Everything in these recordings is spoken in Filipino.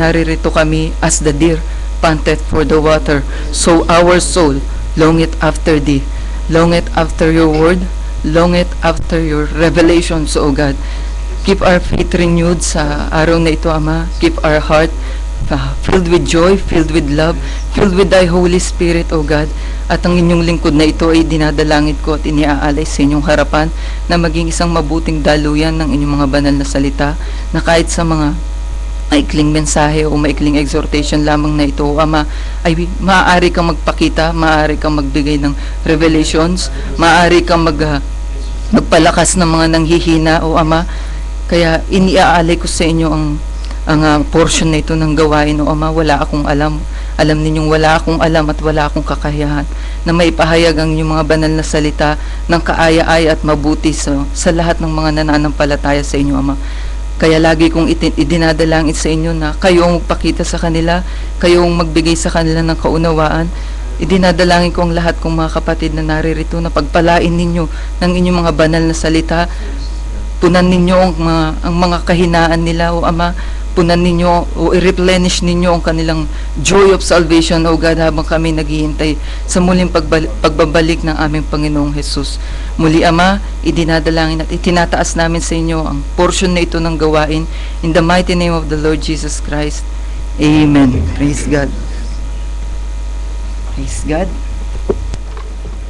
naririto kami as the deer panteth for the water, so our soul longeth after thee, longeth after your word, longeth after your revelations, O God. Keep our faith renewed sa araw na ito, Ama. Keep our heart filled with joy, filled with love, filled with Thy Holy Spirit, O God. At ang inyong lingkod na ito ay dinadalangin ko at iniaalay sa inyong harapan na maging isang mabuting daluyan ng inyong mga banal na salita, na kahit sa mga maikling mensahe o maikling exhortation lamang na ito, Ama, ay maaari kang magpakita, maaari kang magbigay ng revelations, maaari kang magpalakas ng mga nanghihina, O Ama. Kaya iniaalay ko sa inyo ang portion na ito ng gawain, O Ama. Wala akong alam. Alam ninyong wala akong alam at wala akong kakayahan na maipahayag ang inyong mga banal na salita ng kaaya-aya at mabuti sa lahat ng mga nananampalataya sa inyo, Ama. Kaya lagi kong idinadalangin sa inyo na kayo ang magpakita sa kanila, kayo ang magbigay sa kanila ng kaunawaan. Idinadalangin ko ang lahat kong mga kapatid na naririto na pagpalain ninyo ng inyong mga banal na salita. Punan ninyo ang mga kahinaan nila, O Ama. Punan ninyo o i-replenish ninyo ang kanilang joy of salvation, O God, habang kami naghihintay sa muling pagbabalik ng aming Panginoong Jesus. Muli, Ama, idinadalangin at itinataas namin sa inyo ang portion na ito ng gawain. In the mighty name of the Lord Jesus Christ. Amen. Praise God. Praise God.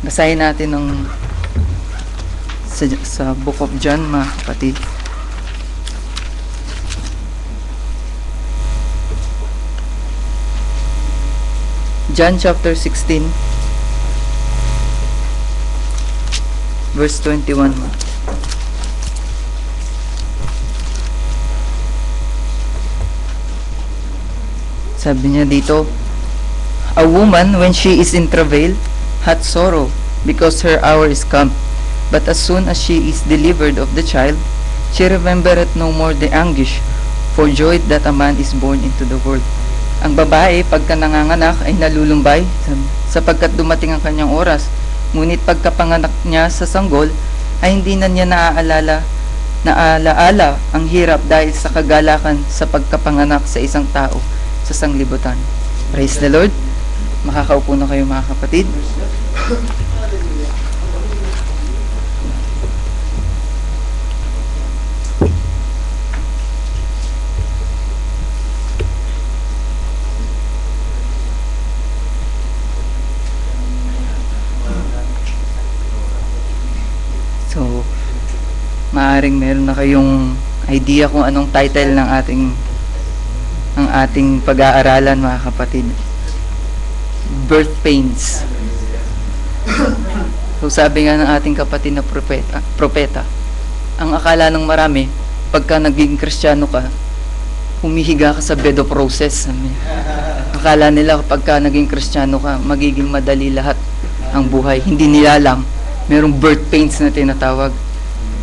Basahin natin sa Book of John, mga kapatid. John chapter 16 verse 21. Sabi niya dito, a woman when she is in travail hath sorrow, because her hour is come. But as soon as she is delivered of the child, she remembereth no more the anguish for joy that a man is born into the world. Ang babae, pagka nanganganak, ay nalulumbay sapagkat dumating ang kanyang oras. Ngunit pagkapanganak niya sa sanggol, ay hindi na niya naalaala ang hirap dahil sa kagalakan sa pagkapanganak sa isang tao sa sanglibutan. Praise the Lord. Makakaupo na kayo, mga kapatid. So, maaring meron na kayong idea kung anong title ng ating pag-aaralan, mga kapatid. Birth pains. So, sabi nga ng ating kapatid na propeta, ang akala ng marami, pagka naging Kristiyano ka, humihiga ka sa bed of roses. Akala nila pagka naging Kristiyano ka, magiging madali lahat ang buhay. Hindi nila alam, merong birth pains na tinatawag.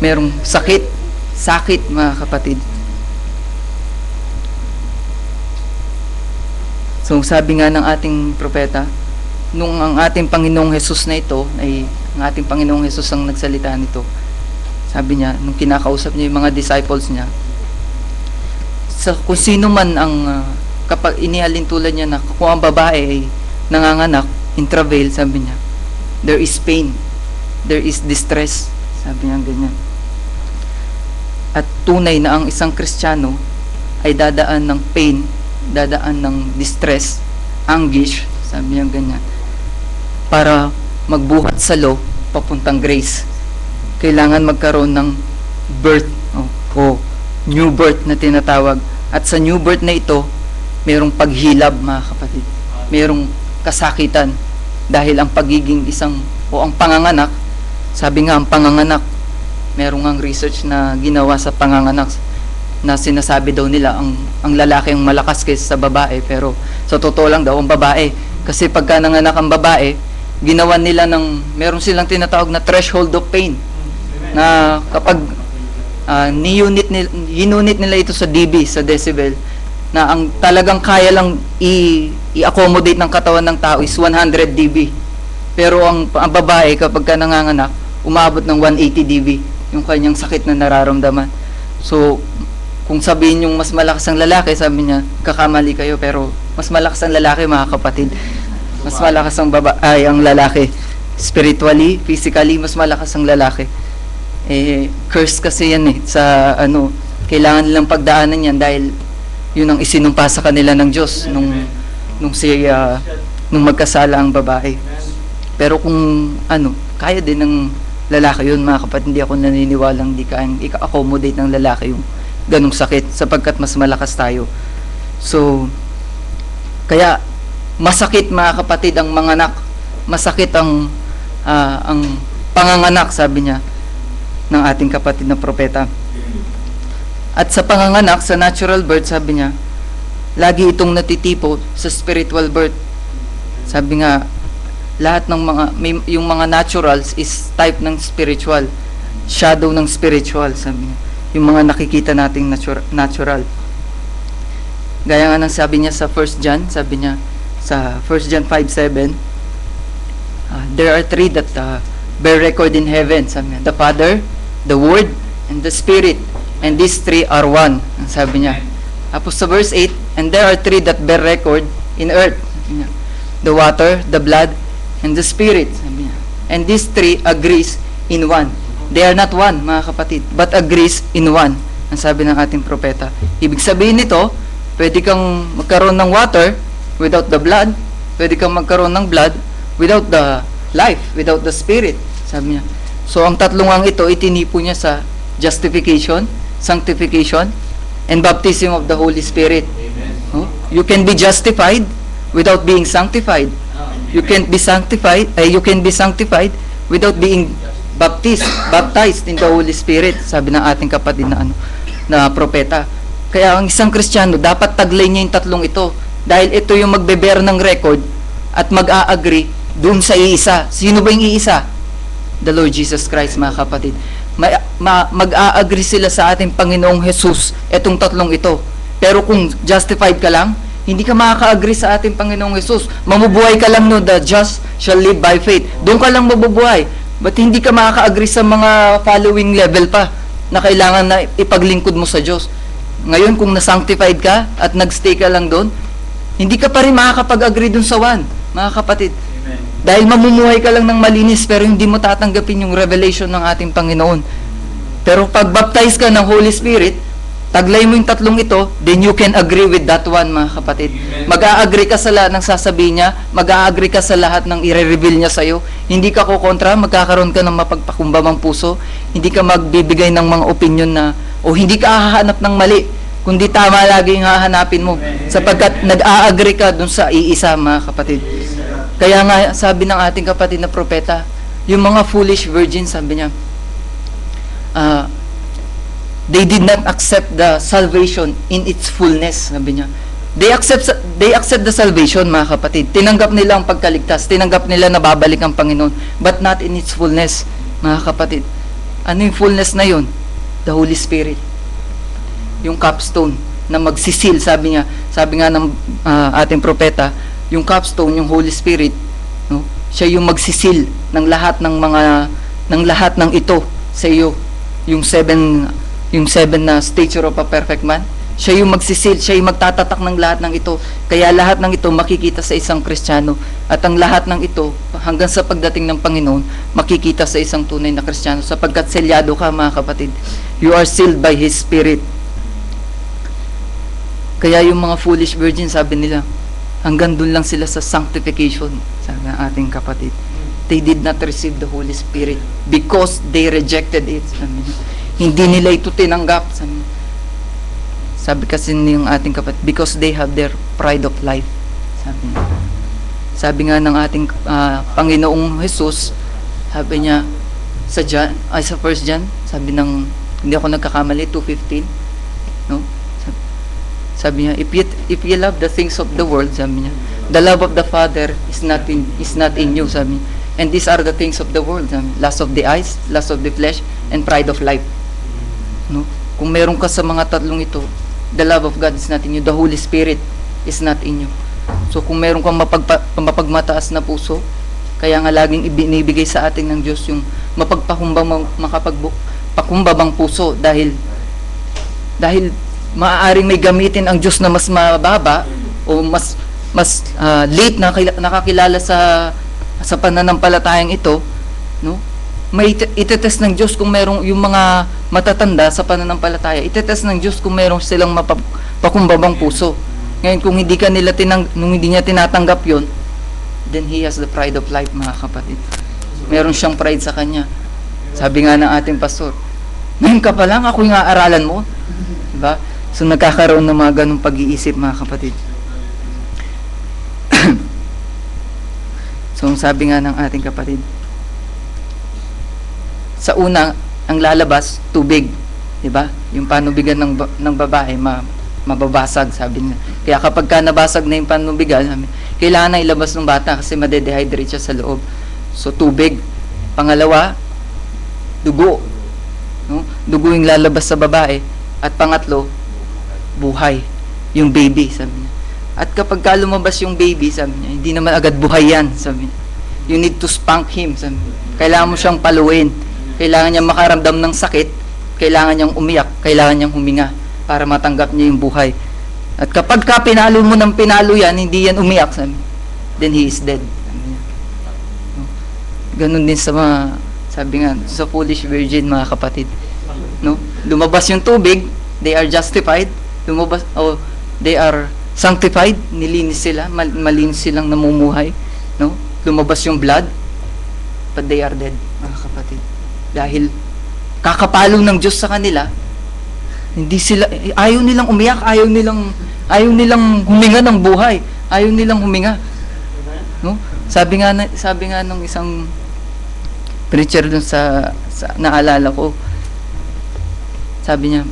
Merong sakit, mga kapatid. So, sabi nga ng ating propeta, nung ang ating Panginoong Jesus na ito, ang ating Panginoong Jesus ang nagsalita nito, sabi niya, nung kinakausap niya yung mga disciples niya, kung sino man kapag inihalin tulad niya na kung ang babae ay nanganganak, in travail, sabi niya, there is pain, there is distress, sabi niya ganyan. At tunay na ang isang Kristiyano ay dadaan ng pain, dadaan ng distress, anguish, sabi niya ganyan, para magbuhat sa law papuntang grace. Kailangan magkaroon ng birth o new birth na tinatawag. At sa new birth na ito, mayroong paghilab, mga kapatid, mayroong kasakitan, dahil ang pagiging ang panganganak, sabi nga ang panganganak, merong ang research na ginawa sa panganganak na sinasabi daw nila ang lalaki ang malakas kaysa sa babae, pero sa totoo lang daw ang babae, kasi pagka nanganak ang babae, ginawa nila meron silang tinatawag na threshold of pain, na kapag hinunit nila ito sa dB, sa decibel, na ang talagang kaya lang i-accommodate ng katawan ng tao is 100 dB. Pero ang babae kapag nanganganak, umabot ng 180 dB yung kanyang sakit na nararamdaman. So, Kung sabihin yung mas malakas ang lalaki, sabi niya, kakamali kayo, pero mas malakas ang lalaki, mga kapatid. Mas malakas ang ang lalaki. Spiritually, physically, mas malakas ang lalaki. Curse kasi yan sa kailangan nilang pagdaanan yan dahil yun ang isinumpa sa kanila ng Diyos nung magkasala ang babae. Pero kung kaya din ng lalaki yun, mga kapatid, hindi ako naniniwalang di kayang i-accommodate ng lalaki yung ganong sakit sapagkat mas malakas tayo. So, kaya masakit, mga kapatid, ang manganak. Masakit ang panganganak, sabi niya, ng ating kapatid na propeta. At sa panganganak, sa natural birth, sabi niya, lagi itong natitipo sa spiritual birth. Sabi nga, lahat ng yung mga naturals is type ng spiritual, shadow ng spiritual, sabi niya. Yung mga nakikita nating natural. Gaya nga ng sabi niya sa 1 John, sabi niya sa 1 John 5:7, there are three that bear record in heaven, sabi niya, the Father, the Word, and the Spirit, and these three are one, sabi niya. Tapos sa verse 8, and there are three that bear record in earth, sabi niya, the water, the blood, and the Spirit, sabi niya. And these three agrees in one. They are not one, mga kapatid, but agrees in one, ang sabi ng ating propeta. Ibig sabihin nito, pwede kang magkaroon ng water without the blood, pwede kang magkaroon ng blood without the life, without the Spirit, sabi niya. So, ang tatlong ito, itinipo niya sa justification, sanctification, and baptism of the Holy Spirit. No? You can be justified without being sanctified. You can be sanctified without being baptized in the Holy Spirit, sabi ng ating kapatid na propeta. Kaya ang isang Kristiyano, dapat taglay niya yung tatlong ito dahil ito yung magbe-bear ng record at mag-a-agree dun sa iisa. Sino ba yung iisa? The Lord Jesus Christ, mga kapatid. Mag-a-agree sila sa ating Panginoong Jesus, itong tatlong ito. Pero kung justified ka lang, hindi ka makaka-agree sa ating Panginoong Jesus. Mamubuhay ka lang, the just shall live by faith. Doon ka lang mabubuhay. But hindi ka makaka-agree sa mga following level pa na kailangan na ipaglingkod mo sa Diyos. Ngayon, kung na-sanctified ka at nag-stay ka lang doon, hindi ka pa rin makakapag-agree doon sa one, mga kapatid. Amen. Dahil mamumuhay ka lang ng malinis pero hindi mo tatanggapin yung revelation ng ating Panginoon. Pero pag baptize ka ng Holy Spirit, taglay mo yung tatlong ito, then you can agree with that one, mga kapatid. Mag-a-agree ka sa lahat ng sasabihin niya, mag-a-agree ka sa lahat ng i-reveal niya sa'yo. Hindi ka kukontra, magkakaroon ka ng mapagpakumbabang puso, hindi ka magbibigay ng mga opinion o hindi ka hahanap ng mali, kundi tama lagi yung hahanapin mo, sapagkat nag-a-agree ka dun sa iisa, mga kapatid. Kaya nga, sabi ng ating kapatid na propeta, yung mga foolish virgins, sabi niya, they did not accept the salvation in its fullness, sabi niya. They accept the salvation, mga kapatid. Tinanggap nila ang pagkaligtas, tinanggap nila na babalik ang Panginoon, but not in its fullness, mga kapatid. Ano yung fullness na yun? The Holy Spirit. Yung capstone na magsisil, sabi nga ng ating propeta, yung capstone, yung Holy Spirit, no? Siya yung magsisil ng lahat ng ito sa iyo. Yung seven na stature of a perfect man, siya yung magsisil, siya yung magtatatak ng lahat ng ito. Kaya lahat ng ito makikita sa isang Kristiyano. At ang lahat ng ito, hanggang sa pagdating ng Panginoon, makikita sa isang tunay na Kristiyano. Sapagkat selyado ka, mga kapatid. You are sealed by His Spirit. Kaya yung mga foolish virgins, sabi nila, hanggang dun lang sila sa sanctification, sabi ng ating kapatid. They did not receive the Holy Spirit because they rejected it. Hindi nila ito tinanggap. Sabi kasi ng ating kapatid, because they have their pride of life. Sabi nga ng ating Panginoong Jesus, sabi niya sa 1 John, sabi ng, hindi ako nagkakamali, 2:15, no? Sabi niya, if you love the things of the world, sabi niya, the love of the Father is not in you, sabi niya. And these are the things of the world, sabi niya, lust of the eyes, lust of the flesh, and pride of life. No? Kung meron ka sa mga tatlong ito, the love of God is not in you, the Holy Spirit is not in you. So kung meron kang mapagmataas na puso, kaya nga laging ibinibigay sa atin ng Diyos yung makapagpakumbabang puso dahil maaaring may gamitin ang Diyos na mas mababa o mas late na nakakilala sa pananampalatayang ito, no? May itetest ng Diyos kung merong yung mga matatanda sa pananampalataya, itetest ng Diyos kung merong silang pakumbabang puso. Ngayon, kung nung hindi niya tinatanggap yon, then he has the pride of life, mga kapatid. Meron siyang pride sa kanya. Sabi nga ng ating pastor, ngayon ka pa lang, ako yung aaralan mo. Diba? So, nagkakaroon ng mga ganong pag-iisip, mga kapatid. So, sabi nga ng ating kapatid, sa una, ang lalabas, tubig. Diba? Yung panubigan ng babae, mababasag, sabi niya. Kaya kapag ka nabasag na yung panubigan, kailangan na ilabas ng bata kasi madedehydrate siya sa loob. So, tubig. Pangalawa, dugo. No? Dugo yung lalabas sa babae. At pangatlo, buhay. Yung baby, sabi niya. At kapag ka lumabas yung baby, sabi niya, hindi naman agad buhay yan, sabi niya. You need to spank him, sabi niya. Kailangan mo siyang paluin. Kailangan niya makaramdam ng sakit. Kailangan niyang umiyak. Kailangan niyang huminga para matanggap niya yung buhay. At kapag ka pinalo mo ng pinalo yan, hindi yan umiyak, sabi niya, then he is dead. Sabi niya. Ganun din sa mga, sabi nga, sa foolish virgin, mga kapatid. No? Lumabas yung tubig, they are justified. Lumabas, they are sanctified, nilinis sila, malinis silang namumuhay. No? Lumabas yung blood, but they are dead, mga kapatid. Dahil kakapalo ng Diyos sa kanila, hindi sila, ayaw nilang umiyak, ayaw nilang huminga ng buhay, ayaw nilang huminga. No? Sabi nga ng isang preacher dun sa naalala ko, sabi niya,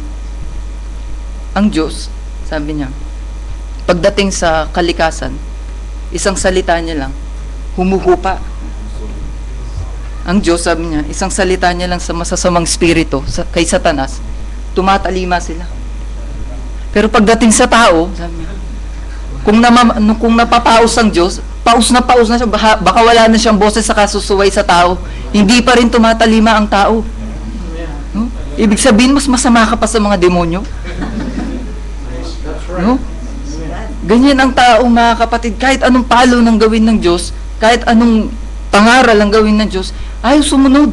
ang Diyos, sabi niya, pagdating sa kalikasan, isang salita niya lang, humuhupa. Ang Diyos, sabi niya, isang salita niya lang sa masasamang spirito, kay Satanas, tumatalima sila. Pero pagdating sa tao, sabi niya, kung napapaus ang Diyos, paus na siya, baka wala na siyang boses sa kasusuway sa tao, hindi pa rin tumatalima ang tao. No? Ibig sabihin, mas masama ka pa sa mga demonyo. No? Ganyan ang tao, mga kapatid, kahit anong palo ng gawin ng Diyos, kahit anong pangaral ang gawin ng Diyos, ayaw sumunod.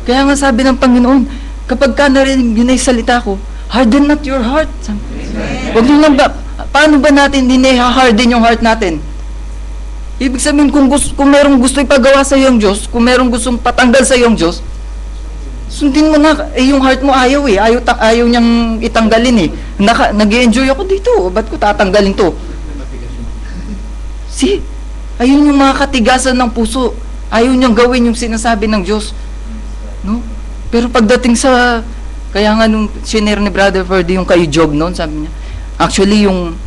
Kaya nga sabi ng Panginoon, kapag ka narinig yun ay salita ko, harden not your heart. Wag nyo lang paano ba natin dinaharden yung heart natin? Ibig sabihin, kung merong gusto ipagawa sa iyong Diyos, kung merong gustong patanggal sa iyong Diyos, sundin mo na, yung heart mo ayaw ayaw niyang itanggalin nag-i-enjoy ako dito, ba't ko tatanggalin to? See? Ayun yung mga katigasan ng puso. Ayaw niyang gawin yung sinasabi ng Diyos. No? Pero pagdating sa, kaya nga nung shinare ni Brother Ferdy yung kay Job noon, sabi niya, actually yung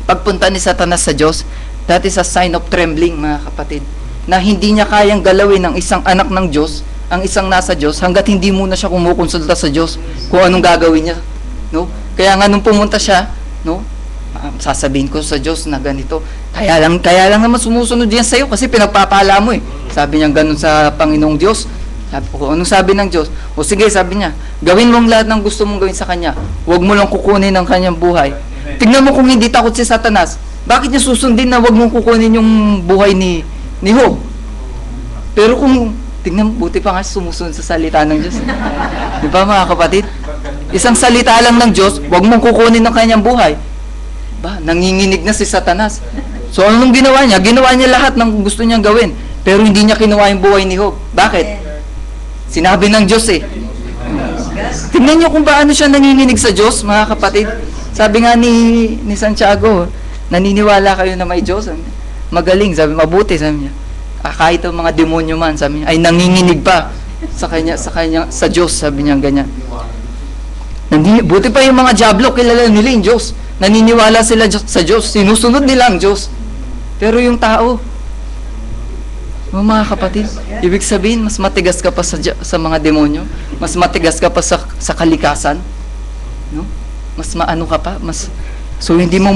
pagpunta ni Satanas sa Diyos, that is a sign of trembling, mga kapatid. Na hindi niya kayang galawin ng isang anak ng Diyos, ang isang nasa Diyos, hanggat hindi muna siya kumukonsulta sa Diyos kung anong gagawin niya. No? Kaya nga nung pumunta siya, no? Sasabihin ko sa Diyos na ganito. Kaya lang naman sumusunod yan sa'yo kasi pinagpapala mo Sabi niya ganun sa Panginoong Diyos. Sabi ko, anong sabi ng Diyos? O sige, sabi niya, gawin mong lahat ng gusto mong gawin sa Kanya. Huwag mo lang kukunin ang Kanyang buhay. Tignan mo kung hindi takot si Satanas. Bakit niya susundin na huwag mong kukunin yung buhay ni Job? Pero kung, tignan mo, buti pa nga sumusunod sa salita ng Diyos. Di ba, mga kapatid? Isang salita lang ng Diyos, huwag mong kukunin ang Kanyang buhay. Nanginginig na si Satanas. So, anong ginawa niya? Ginawa niya lahat ng gusto niyang gawin. Pero hindi niya kinuha yung buhay ni Job. Bakit? Sinabi ng Diyos Tingnan niyo kung paano siya nanginginig sa Diyos, mga kapatid. Sabi nga ni Santiago, naniniwala kayo na may Diyos. Magaling, sabi, mabuti, sabi niya. Kahit ang mga demonyo man, sabi niya, ay nanginginig pa sa Diyos, sabi niya ganyan. Buti pa yung mga diablo, kilala nila yung Diyos. Naniniwala sila sa Diyos. Sinusunod nila ang Diyos. Pero yung tao, mga kapatid, ibig sabihin, mas matigas ka pa sa mga demonyo. Mas matigas ka pa sa kalikasan. No? Mas maano ka pa. So, hindi mo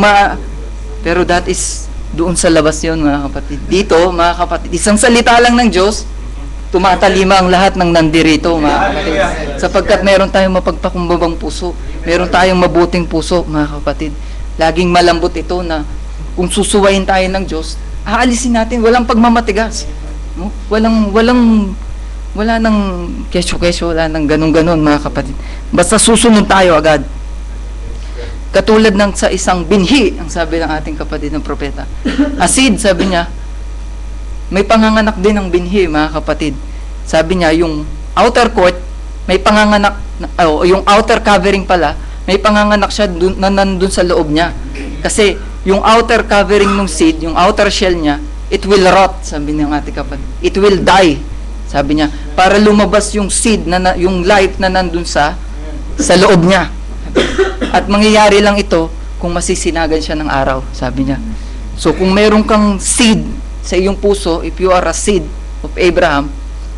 pero that is doon sa labas yon, mga kapatid. Dito, mga kapatid, isang salita lang ng Diyos, tumatalima ang lahat ng nandirito, mga kapatid. Sapagkat meron tayong mapagpakumbabang puso, meron tayong mabuting puso, mga kapatid. Laging malambot ito na kung susuwayin tayo ng Diyos, aalisin natin, walang pagmamatigas. No? Wala nang kesyo-kesyo, wala nang ganun-ganun, mga kapatid. Basta susunod tayo agad. Katulad ng sa isang binhi, ang sabi ng ating kapatid ng propeta. Asid, sabi niya, may panganganak din ang binhi, mga kapatid. Sabi niya, yung outer court, may panganganak, yung outer covering pala, may panganganak siya na nandun sa loob niya. Kasi yung outer covering ng seed, yung outer shell niya, it will rot, sabi ng ating kapatid. It will die, sabi niya, para lumabas yung seed, yung life na nandun sa loob niya. At mangyayari lang ito kung masisinagan siya ng araw, sabi niya. So kung meron kang seed sa iyong puso, if you are a seed of Abraham,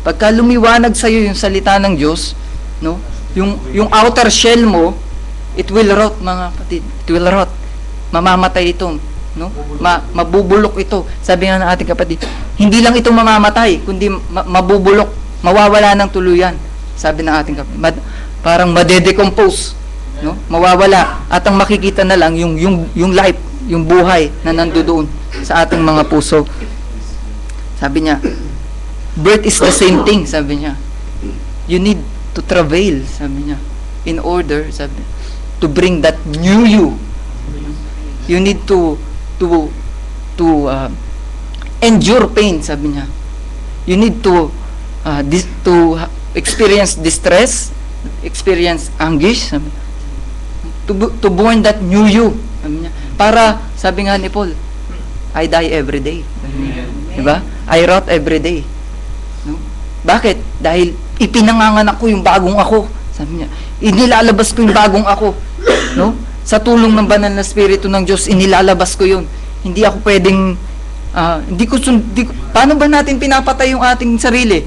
pagka lumiwanag sa iyo yung salita ng Diyos, no? Yung outer shell mo, it will rot, mga kapatid. It will rot. Mamamatay ito, no? Mabubulok ito. Sabi nga ng ating kapatid, hindi lang ito mamamatay, kundi mabubulok, mawawala ng tuluyan. Sabi ng ating kapatid, parang madedecompose, no? Mawawala at ang makikita na lang yung life, yung buhay na nandoon sa ating mga puso. Sabi niya, birth is the same thing, sabi niya. You need to travail, sabi niya, in order, sabi, to bring that new you. You need to endure pain, sabi niya. You need to experience distress, experience anguish, sabi niya. To born that new you, sabi niya. Para, sabi nga ni Paul, I die every day. Diba? I rot every day. No? Bakit? Dahil ipinanganganak ko yung bagong ako. Sabi niya, inilalabas ko yung bagong ako. No? Sa tulong ng banal na Espiritu ng Diyos, inilalabas ko yun. Hindi ako pwedeng, paano ba natin pinapatay yung ating sarili?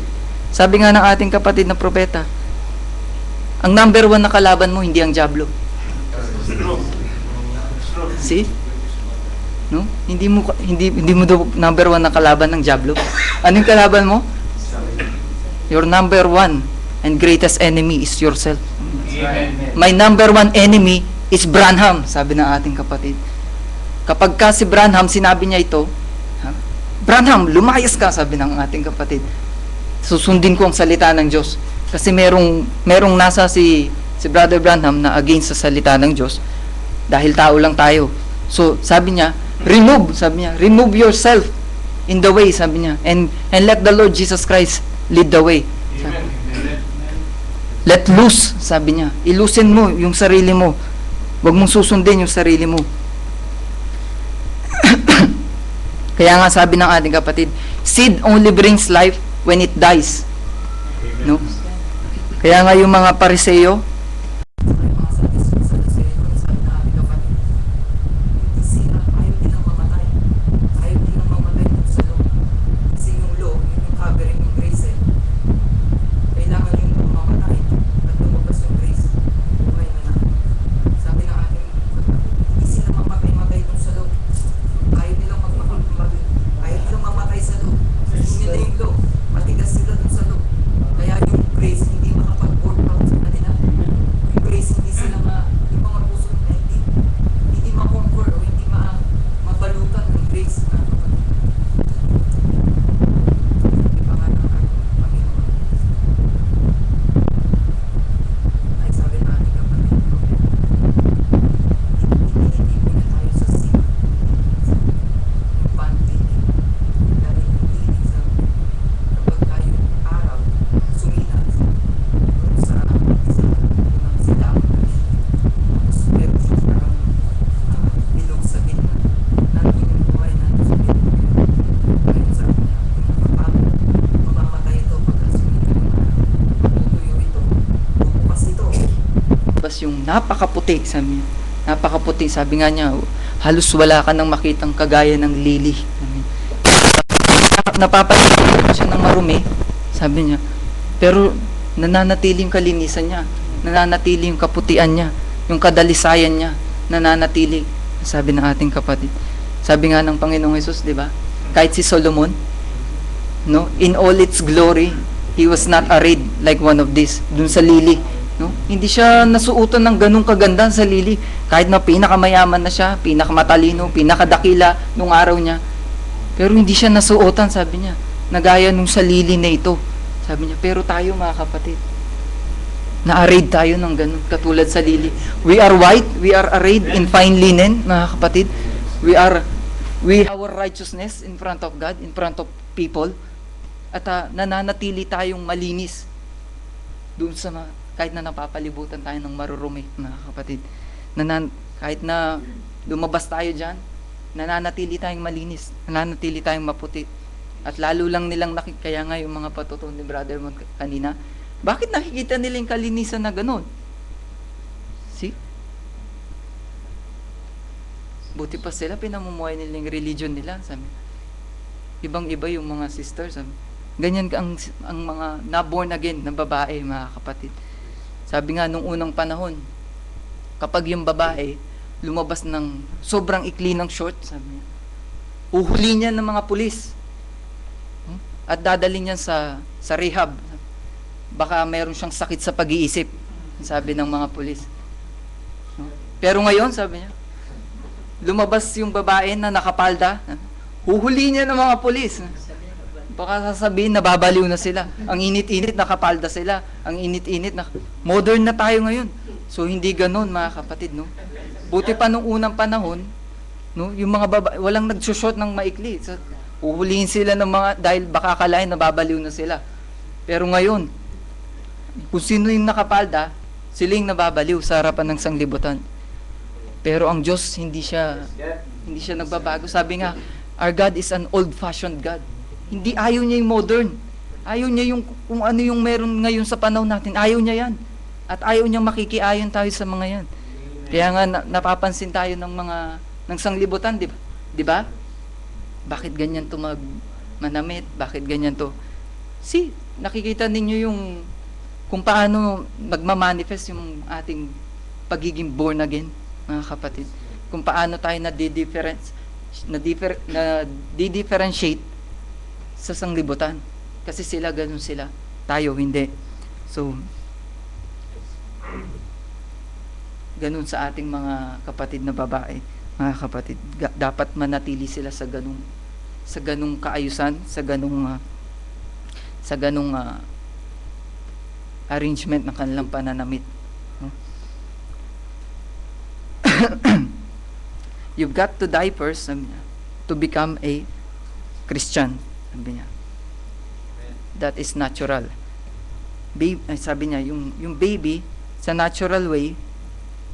Sabi nga ng ating kapatid na propeta, ang number 1 na kalaban mo, hindi ang dyablo. See? No? Hindi mo daw number 1 na kalaban ng dyablo. Ano yung kalaban mo? Your number 1 and greatest enemy is yourself. My number 1 enemy is Branham, sabi ng ating kapatid. Kapag ka si Branham, sinabi niya ito, Branham, lumayas ka, sabi ng ating kapatid. Susundin ko ang salita ng Diyos. Kasi merong nasa si Brother Branham na against sa salita ng Diyos. Dahil tao lang tayo. So, sabi niya, remove yourself in the way, sabi niya. And let the Lord Jesus Christ lead the way. Let loose, sabi niya. Ilusin mo yung sarili mo. Huwag mong susundin yung sarili mo. Kaya nga sabi ng ating kapatid, seed only brings life when it dies. No? Kaya nga yung mga Pariseo, yung napakaputi, sabi niya. Napakaputi, sabi nga niya, halos wala ka nang makitang kagaya ng lili. Napapalit siya ng marumi, sabi niya. Pero nananatili yung kalinisan niya, nananatili yung kaputian niya, yung kadalisayan niya, nananatili, sabi ng ating kapatid. Sabi nga ng Panginoong Hesus, di ba? Kahit si Solomon, no, in all its glory, He was not arrayed like one of these, dun sa lili. No? Hindi siya nasuotan ng ganung kaganda sa lili. Kahit na pinakamayaman na siya, pinakamatalino, pinakadakila nung araw niya. Pero hindi siya nasuotan, sabi niya. Nagaya nung sa lili na ito. Sabi niya, pero tayo mga kapatid, na-arrayed tayo ng ganun, katulad sa lili. We are white, we are arrayed in fine linen, mga kapatid. We our righteousness in front of God, in front of people. At nananatili tayong malinis doon sa kahit na napapalibutan tayo ng marurumi, mga kapatid. Kahit na lumabas tayo dyan, nananatili tayong malinis, nananatili tayong maputi. At lalo lang nilang kaya nga yung mga patutunan ni Brother Mon kanina, bakit nakikita nila yung kalinisan na gano'n? See? Buti pa sila, pinamumuhay nila yung religion nila. Sabi, ibang-iba yung mga sisters. Sabi, ganyan ang mga na-born again na babae, mga kapatid. Sabi nga, nung unang panahon, kapag yung babae lumabas ng sobrang ikli ng short, sabi niya, uhuli niya ng mga pulis. At dadalhin niya sa rehab. Baka mayroon siyang sakit sa pag-iisip, sabi ng mga pulis. Pero ngayon, sabi niya, lumabas yung babae na nakapalda, huhuli niya ng mga pulis. Baka sasabihin, nababaliw na sila. Ang init-init, nakapalda sila. Ang init-init, modern na tayo ngayon. So, hindi ganon, mga kapatid, no? Buti pa nung unang panahon, no, yung mga babae, walang nagsushot ng maikli. So, uhulihin sila ng mga, dahil baka akalain, nababaliw na sila. Pero ngayon, kung sino yung nakapalda, sila yung nababaliw sa harapan ng sanglibutan. Pero ang Diyos, hindi siya nagbabago. Sabi nga, our God is an old-fashioned God. Hindi, ayaw niya yung modern. Ayaw niya yung, kung ano yung meron ngayon sa panahon natin. Ayaw niya yan. At ayaw niya makikiayon tayo sa mga yan. Kaya nga, napapansin tayo ng sanglibutan, di ba? Di ba? Bakit ganyan to manamit? Bakit ganyan to? See, nakikita ninyo yung kung paano magmamanifest yung ating pagiging born again, mga kapatid. Kung paano tayo na-differentiate sa sanglibutan. Kasi sila, ganun sila. Tayo, hindi. So, ganun sa ating mga kapatid na babae, mga kapatid. Dapat manatili sila sa ganung kaayusan, sa ganung arrangement ng kanilang pananamit. No? You've got to die first, sabi niya, to become a Christian. Sabi niya. That is natural. Sabi niya, yung baby, sa natural way,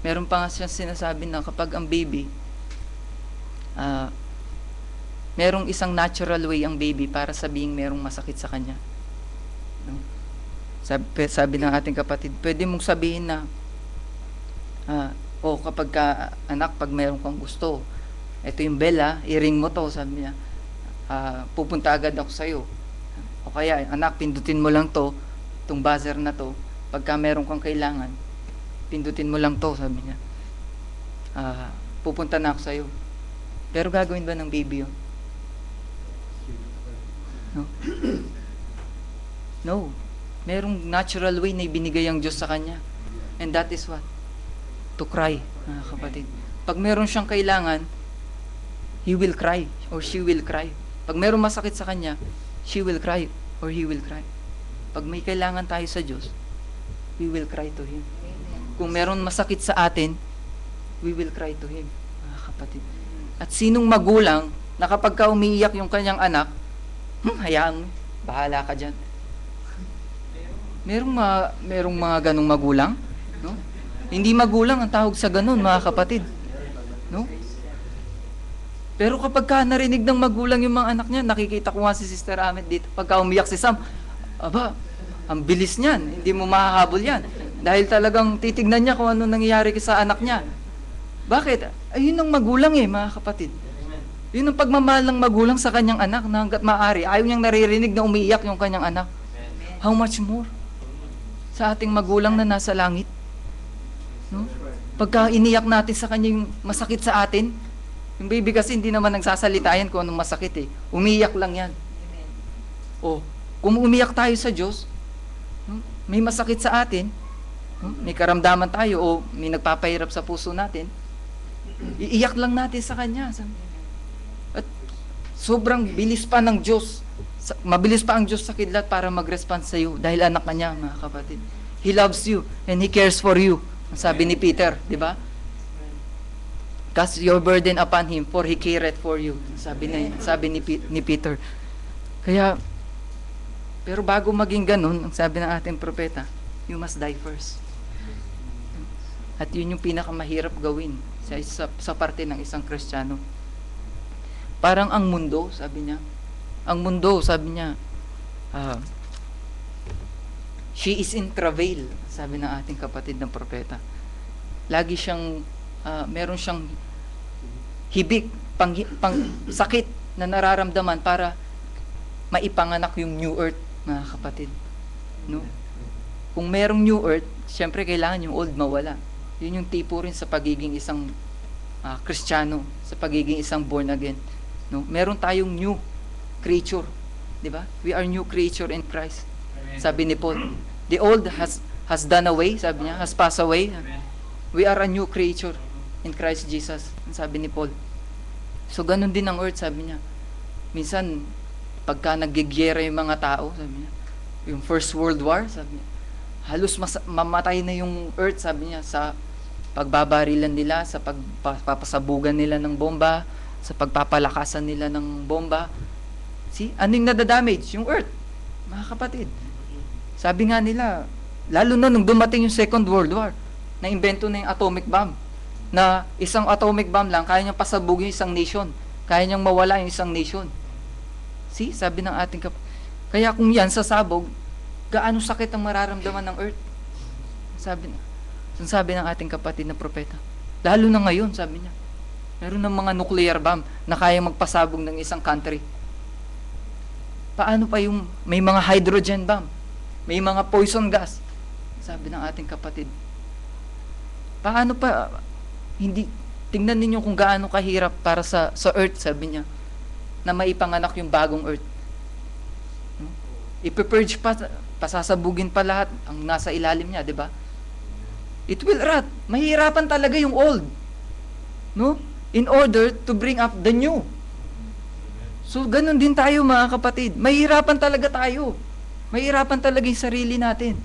meron pa nga siya sinasabi na kapag ang baby, merong isang natural way ang baby para sabihin merong masakit sa kanya. No? Sabi ng ating kapatid, pwede mong sabihin na, kapag anak, pag mayroon kang gusto, ito yung bell, i-ring mo to, sabi niya, pupunta agad ako sa'yo. O kaya, anak, pindutin mo lang to, itong buzzer na to, pagka mayroon kang kailangan, pindutin mo lang to, sabi niya. Pupunta na ako sa'yo. Pero gagawin ba ng baby yun? No? No. Merong natural way na ibinigay ang Diyos sa kanya. And that is what? To cry, mga kapatid. Pag meron siyang kailangan, he will cry or she will cry. Pag meron masakit sa kanya, she will cry or he will cry. Pag may kailangan tayo sa Diyos, we will cry to Him. Kung meron masakit sa atin, we will cry to Him, mga kapatid. At sinong magulang na kapag ka umiiyak yung kanyang anak, hayaan mo, bahala ka dyan. Merong mga ganong magulang, no? Hindi magulang ang tawag sa ganon, mga kapatid, no? Pero kapag ka narinig ng magulang yung mga anak niya, nakikita ko nga si Sister Amet dito, pagka umiyak si Sam, aba, ang bilis niyan, hindi mo mahahabol yan. Dahil talagang titignan niya kung ano nangyayari sa anak niya. Bakit? Ayun ang magulang mga kapatid. Yun ang pagmamahal ng magulang sa kanyang anak na hanggat maaari. Ayaw niyang naririnig na umiiyak yung kanyang anak. How much more sa ating magulang na nasa langit? No? Pagka iniyak natin sa kanya yung masakit sa atin, yung baby kasi hindi naman nagsasalita yan kung anong masakit Umiiyak lang yan. O, kung umiyak tayo sa Diyos, may masakit sa atin, may karamdaman tayo o may nagpapahirap sa puso natin, iiyak lang natin sa Kanya. At sobrang bilis pa ng Diyos, mabilis pa ang Diyos sa kidlat para mag-respond sa iyo dahil anak ka niya, mga kapatid. He loves you and He cares for you. Sabi ni Peter, di ba? Cast your burden upon Him, for He careth for you. Sabi ni Peter. Kaya, pero bago maging ganun, ang sabi ng ating propeta, you must die first. At yun yung pinakamahirap gawin sa parte ng isang Kristiyano. Parang ang mundo, sabi niya, she is in travail, sabi ng ating kapatid ng propeta. Lagi siyang, meron siyang hibik, sakit na nararamdaman para maipanganak yung new earth, mga kapatid. No? Kung merong new earth, syempre kailangan yung old mawala. Yun yung tipo rin sa pagiging isang Kristiyano, sa pagiging isang born again. No? Meron tayong new creature, di ba? We are new creature in Christ. Amen. Sabi ni Paul, the old has done away, sabi niya, has passed away. Amen. We are a new creature in Christ Jesus, sabi ni Paul. So ganun din ang earth, sabi niya. Minsan pagka naggegyera yung mga tao, sabi niya, yung First World War, sabi niya, halos mamatay na yung earth, sabi niya, sa pagbabarilan nila, sa pagpapasabugan nila ng bomba, sa pagpapalakasan nila ng bomba. See? Ano yung nadadamage? Yung earth, mga kapatid. Sabi nga nila, lalo na nung dumating yung Second World War, na-invento na yung atomic bomb, na isang atomic bomb lang, kaya niyang pasabugin isang nation, kaya niyang mawala yung isang nation. See? Sabi ng ating kaya kung yan sasabog, gaano sakit ang mararamdaman ng earth? Sabi ng ating kapatid na propeta. Lalo na ngayon, sabi niya. Meron ng mga nuclear bomb na kaya magpasabog ng isang country. Paano pa yung may mga hydrogen bomb? May mga poison gas? Sabi ng ating kapatid. Paano pa, tingnan ninyo kung gaano kahirap para sa earth, sabi niya, na maipanganak yung bagong earth. Ipepurge pa, pasasabugin pa lahat ang nasa ilalim niya, di ba? It will rot. Mahihirapan talaga yung old. No? In order to bring up the new. So, ganun din tayo, mga kapatid. Mahihirapan talaga tayo. Mahihirapan talaga yung sarili natin.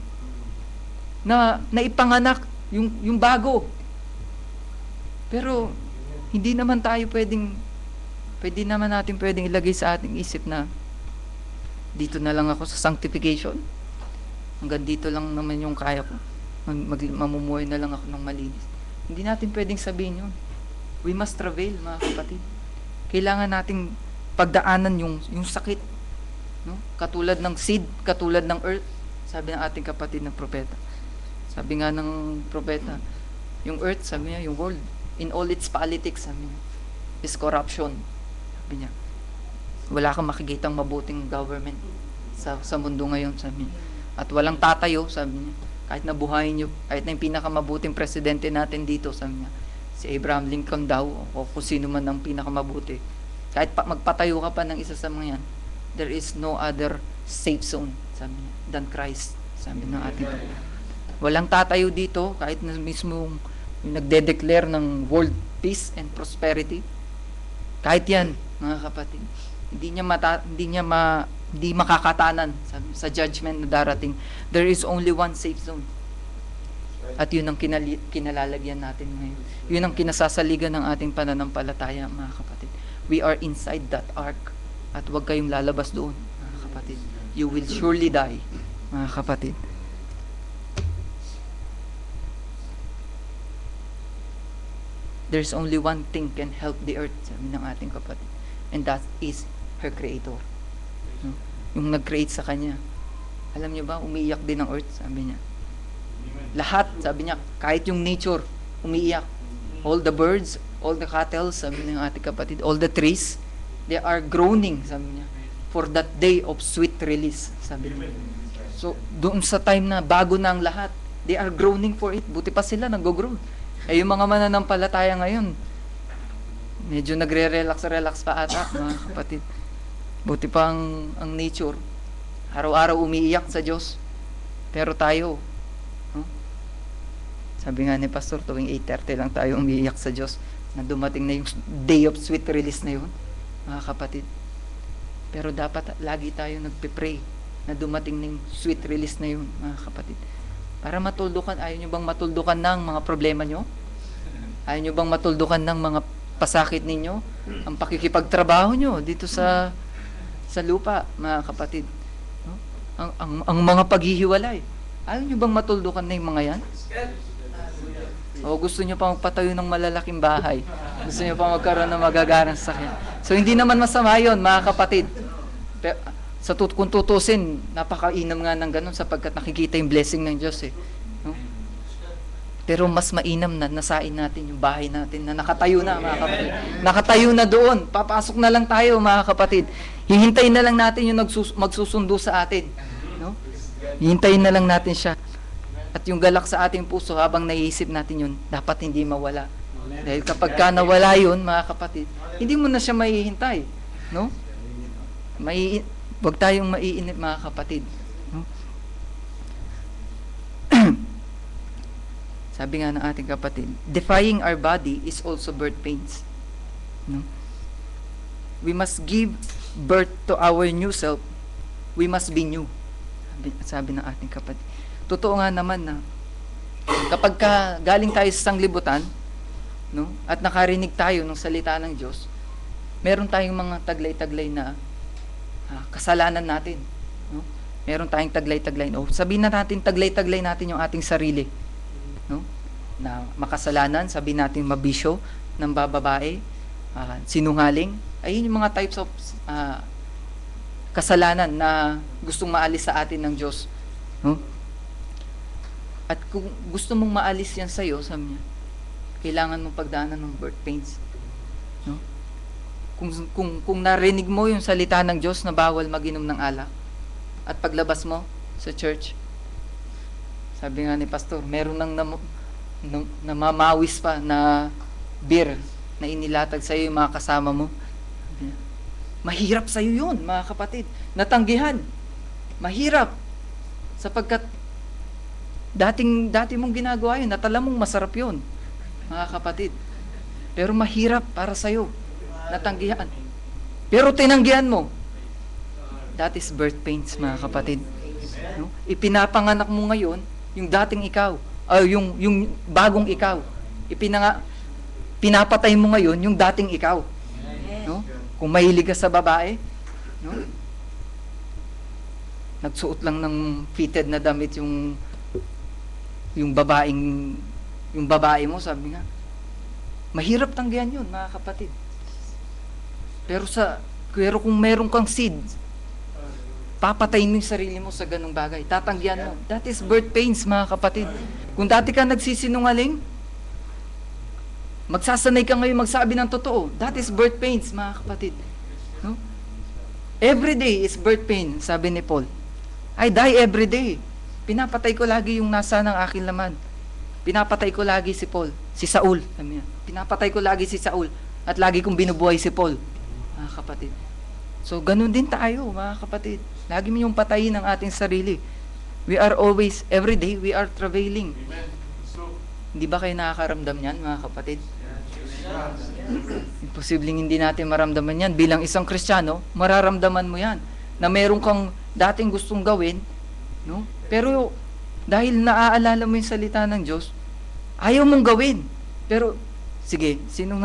Na ipanganak yung bago. Pero, hindi naman tayo pwede naman natin pwedeng ilagay sa ating isip na dito na lang ako sa sanctification. Hanggang dito lang naman yung kaya ko. Mamumuhay na lang ako ng malinis. Hindi natin pwedeng sabihin yun. We must travail, mga kapatid. Kailangan nating pagdaanan yung sakit. No? Katulad ng seed, katulad ng earth. Sabi ng ating kapatid ng propeta. Sabi nga ng propeta, yung earth, sabi niya, yung world, in all its politics, sabi niya, is corruption. Sabi niya, wala kang makikitang mabuting government sa mundo ngayon, sabi niya. At walang tatayo, sabi niya, kahit na buhayin niyo, kahit na yung pinakamabuting presidente natin dito, sabi niya, si Abraham Lincoln daw, o kung sino man ang pinakamabuti, kahit magpatayo ka pa ng isa sa mga yan, there is no other safe zone, sabi niya, than Christ, sabi ng ating walang tatayo dito, kahit na mismo yung nagde-declare ng world peace and prosperity, kahit yan, mga kapatid, hindi makakatanan sa judgment na darating. There is only one safe zone. At yun ang kinalalagyan natin ngayon. Yun ang kinasasaligan ng ating pananampalataya, mga kapatid. We are inside that ark. At huwag kayong lalabas doon, mga kapatid. You will surely die, mga kapatid. There's only one thing can help the earth, sabi ng ating kapatid. And that is her creator. No? Yung nag-create sa kanya. Alam niyo ba, umiiyak din ang earth, sabi niya. Lahat, sabi niya, kahit yung nature, umiiyak. All the birds, all the cattle, sabi ng ating kapatid, all the trees, they are groaning, sabi niya, for that day of sweet release, sabi niya. So, doon sa time na bago na ang lahat, they are groaning for it. Buti pa sila, nag-groan. Eh, yung mga mananampalataya ngayon, medyo nagre-relax pa ata, mga kapatid. Buti pa ang nature. Araw-araw umiiyak sa Diyos. Pero tayo, no? Sabi nga ni Pastor, tuwing 8:30 lang tayo umiiyak sa Diyos na dumating na yung day of sweet release na yun, mga kapatid. Pero dapat lagi tayo nagpe-pray na dumating na yung sweet release na yun, mga kapatid. Para matuldukan, ayaw nyo bang matuldukan ng mga problema nyo? Ayaw nyo bang matuldukan ng mga pasakit ninyo? Ang pakikipagtrabaho nyo dito sa lupa, mga kapatid. No? Ang mga paghihiwalay. Ayaw nyo bang matuldukan na yung mga yan? O gusto nyo pa magpatayo ng malalaking bahay? Gusto nyo pa magkaroon ng magagarang sasakyan? So hindi naman masama yun, mga kapatid. Pero, kung tutusin, napakainam nga ng ganun sapagkat nakikita yung blessing ng Diyos eh. No? Pero mas mainam na nasain natin yung bahay natin na nakatayo na, mga kapatid. Nakatayo na doon. Papasok na lang tayo, mga kapatid. Hihintayin na lang natin yung magsusundo sa atin. No? Hihintayin na lang natin siya. At yung galak sa ating puso habang naiisip natin yun, dapat hindi mawala. Dahil kapag ka nawala yun, mga kapatid, hindi mo na siya mahihintay. No? Huwag tayong maiinip, mga kapatid. No? Sabi nga ng ating kapatid, defying our body is also birth pains. No? We must give birth to our new self. We must be new. Sabi ng ating kapatid. Totoo nga naman na kapag galing tayo sa sanglibutan, no, at nakarinig tayo ng salita ng Diyos, meron tayong mga taglay-taglay na kasalanan natin. No? Meron tayong taglay-taglay. O, sabihin na natin, taglay-taglay natin yung ating sarili. No? Na makasalanan, sabihin natin mabisyo, ng bababae, sinungaling. Ayun yung mga types of kasalanan na gustong maalis sa atin ng Diyos. No? At kung gusto mong maalis yan sa'yo, sabi niya, kailangan mong pagdaanan ng birth pains. No? Kung narinig mo yung salita ng Diyos na bawal mag-inom ng alak, at paglabas mo sa church, sabi nga ni Pastor, meron nang namamawis pa na beer na inilatag sa iyo yung mga kasama mo. Mahirap sa iyo yun, mga kapatid. Natanggihan. Mahirap. Sapagkat dati mong ginagawa yun, at alam mong masarap yun, mga kapatid. Pero mahirap para sa iyo. Natanggihan. Pero tinanggihan mo. That is birth pains, mga kapatid. No? Ipinapanganak mo ngayon yung dating ikaw, yung bagong ikaw. Pinapatay mo ngayon yung dating ikaw. No? Kung mahilig ka sa babae, no? Nagsuot lang ng fitted na damit yung babae mo, sabi nga. Mahirap tanggihan yun, mga kapatid. Pero kung meron kang seed, papatayin mo yung sarili mo sa ganung bagay. Tatanggihan mo. That is birth pains, mga kapatid. Kung dati ka nagsisinungaling, magsasanay ka ngayon magsabi ng totoo. That is birth pains, mga kapatid. No? Every day is birth pain, sabi ni Paul. I die every day. Pinapatay ko lagi yung nasa ng aking laman. Pinapatay ko lagi si Paul, si Saul. Pinapatay ko lagi si Saul at lagi kong binubuhay si Paul. Mga kapatid. So, ganun din tayo, mga kapatid. Lagi mo yung patayin ng ating sarili. We are always, every day, we are travailing. Hindi ba kayo nakakaramdam yan, mga kapatid? Imposibleng hindi natin maramdaman yan. Bilang isang Kristiyano, mararamdaman mo yan. Na meron kang dating gustong gawin, no? Pero, dahil naaalala mo yung salita ng Diyos, ayaw mong gawin. Pero, sige, sinong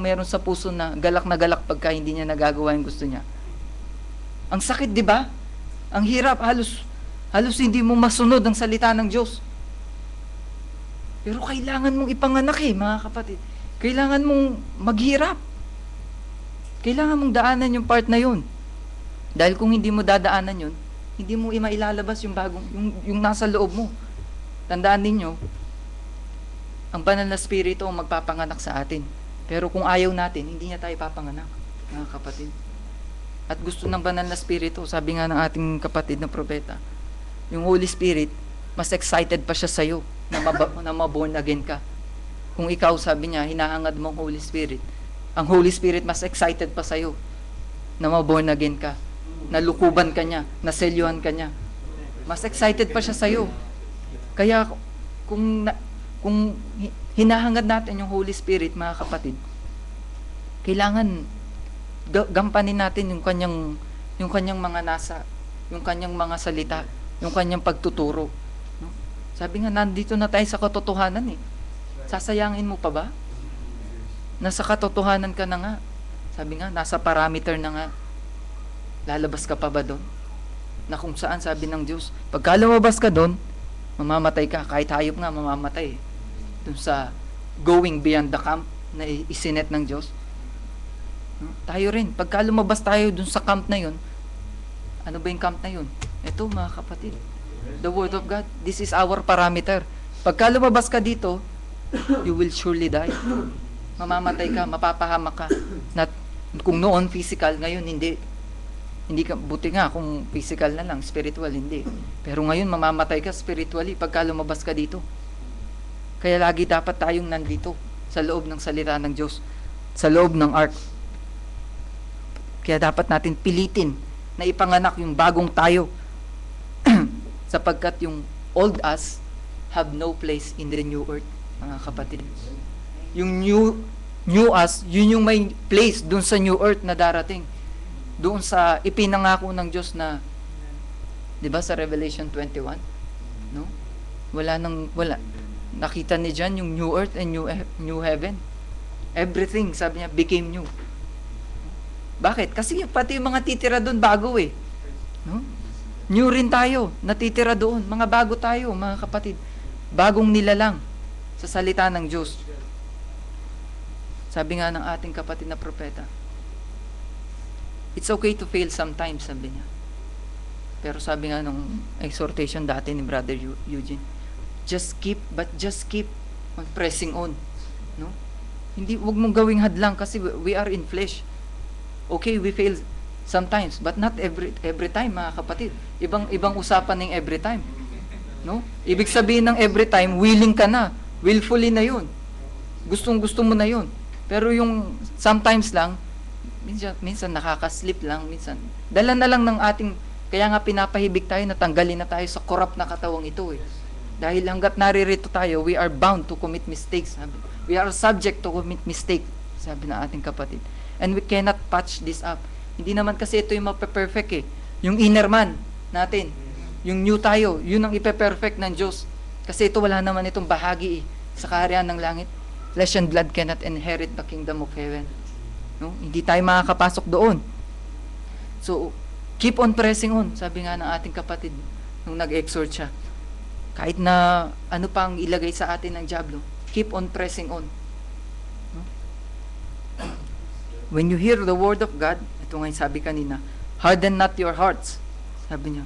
meron sa puso na galak pagka hindi niya nagagawa yung gusto niya? Ang sakit, di ba? Ang hirap, halos hindi mo masunod ang salita ng Diyos. Pero kailangan mong ipanganak mga kapatid. Kailangan mong maghirap. Kailangan mong daanan yung part na yun. Dahil kung hindi mo dadaanan yun, hindi mo mailalabas yung nasa loob mo. Tandaan ninyo, ang banal na spirito ang magpapanganak sa atin. Pero kung ayaw natin, hindi niya tayo papanganak, mga kapatid. At gusto ng banal na spirito, sabi nga ng ating kapatid na propeta, yung Holy Spirit, mas excited pa siya sa'yo na ma-born again ka. Kung ikaw, sabi niya, hinahangad mo ang Holy Spirit, ang Holy Spirit mas excited pa sa'yo na ma-born again ka, nalukuban ka niya, naselyuhan ka niya. Mas excited pa siya sa'yo. Kaya kung hinahangad natin yung Holy Spirit, mga kapatid, kailangan gampanin natin yung kanyang mga yung kanyang mga salita, yung kanyang pagtuturo. No? Sabi nga, nandito na tayo sa katotohanan eh. Sasayangin mo pa ba? Nasa katotohanan ka na nga. Sabi nga, nasa parameter na nga. Lalabas ka pa ba doon? Na kung saan sabi ng Diyos, pagka lumabas ka doon, mamamatay ka. Kahit hayop nga, mamamatay. Doon sa going beyond the camp na isinet ng Diyos. Tayo rin. Pagka lumabas tayo doon sa camp na yun, ano ba yung camp na yun? Ito, mga kapatid. The Word of God. This is our parameter. Pagka lumabas ka dito, you will surely die. Mamamatay ka, mapapahamak ka. Kung noon physical, ngayon hindi. Hindi ka, buti nga kung physical na lang, spiritual hindi. Pero ngayon mamamatay ka spiritually pagka lumabas ka dito. Kaya lagi dapat tayong nandito sa loob ng salita ng Diyos, sa loob ng ark. Kaya dapat natin pilitin na ipanganak yung bagong tayo sapagkat yung old us have no place in the new earth, mga kapatid. Yung new us, yun yung may place dun sa new earth na darating. Doon sa ipinangako ng Diyos na, di ba sa Revelation 21? No? Wala. Nakita ni John yung new earth and new heaven. Everything, sabi niya, became new. Bakit? Kasi pati yung mga titira doon bago eh. No? New rin tayo, natitira doon. Mga bago tayo, mga kapatid. Bagong nilalang sa salita ng Diyos. Sabi nga ng ating kapatid na propeta, it's okay to fail sometimes, sabi niya. Pero sabi nga nung exhortation dati ni Brother Eugene, just keep on pressing on. No? Hindi, wag mong gawing hadlang kasi we are in flesh. Okay, we fail sometimes, but not every time, mga kapatid. Ibang usapan ng every time. No? Ibig sabihin ng every time, willing ka na. Willfully na yun. Gustong-gusto mo na yun. Pero yung sometimes lang, minsan nakaka-slip lang, minsan. Dala na lang ng ating, kaya nga pinapahibig tayo na tanggalin na tayo sa corrupt na katawang ito eh. Dahil hanggat naririto tayo, we are bound to commit mistakes. We are subject to commit mistake, sabi na ating kapatid. And we cannot patch this up. Hindi naman kasi ito yung mape-perfect eh. Yung inner man natin, yung new tayo, yun ang ipe-perfect ng Diyos. Kasi ito wala naman itong bahagi eh, sa kaharian ng langit. Flesh and blood cannot inherit the kingdom of heaven. No? Hindi tayo makakapasok doon. So, keep on pressing on. Sabi nga ng ating kapatid nung nag-exhort siya. Kahit na ano pang ilagay sa atin ng diablo, keep on pressing on. No? When you hear the word of God, ito nga yung sabi kanina, harden not your hearts. Sabi niya.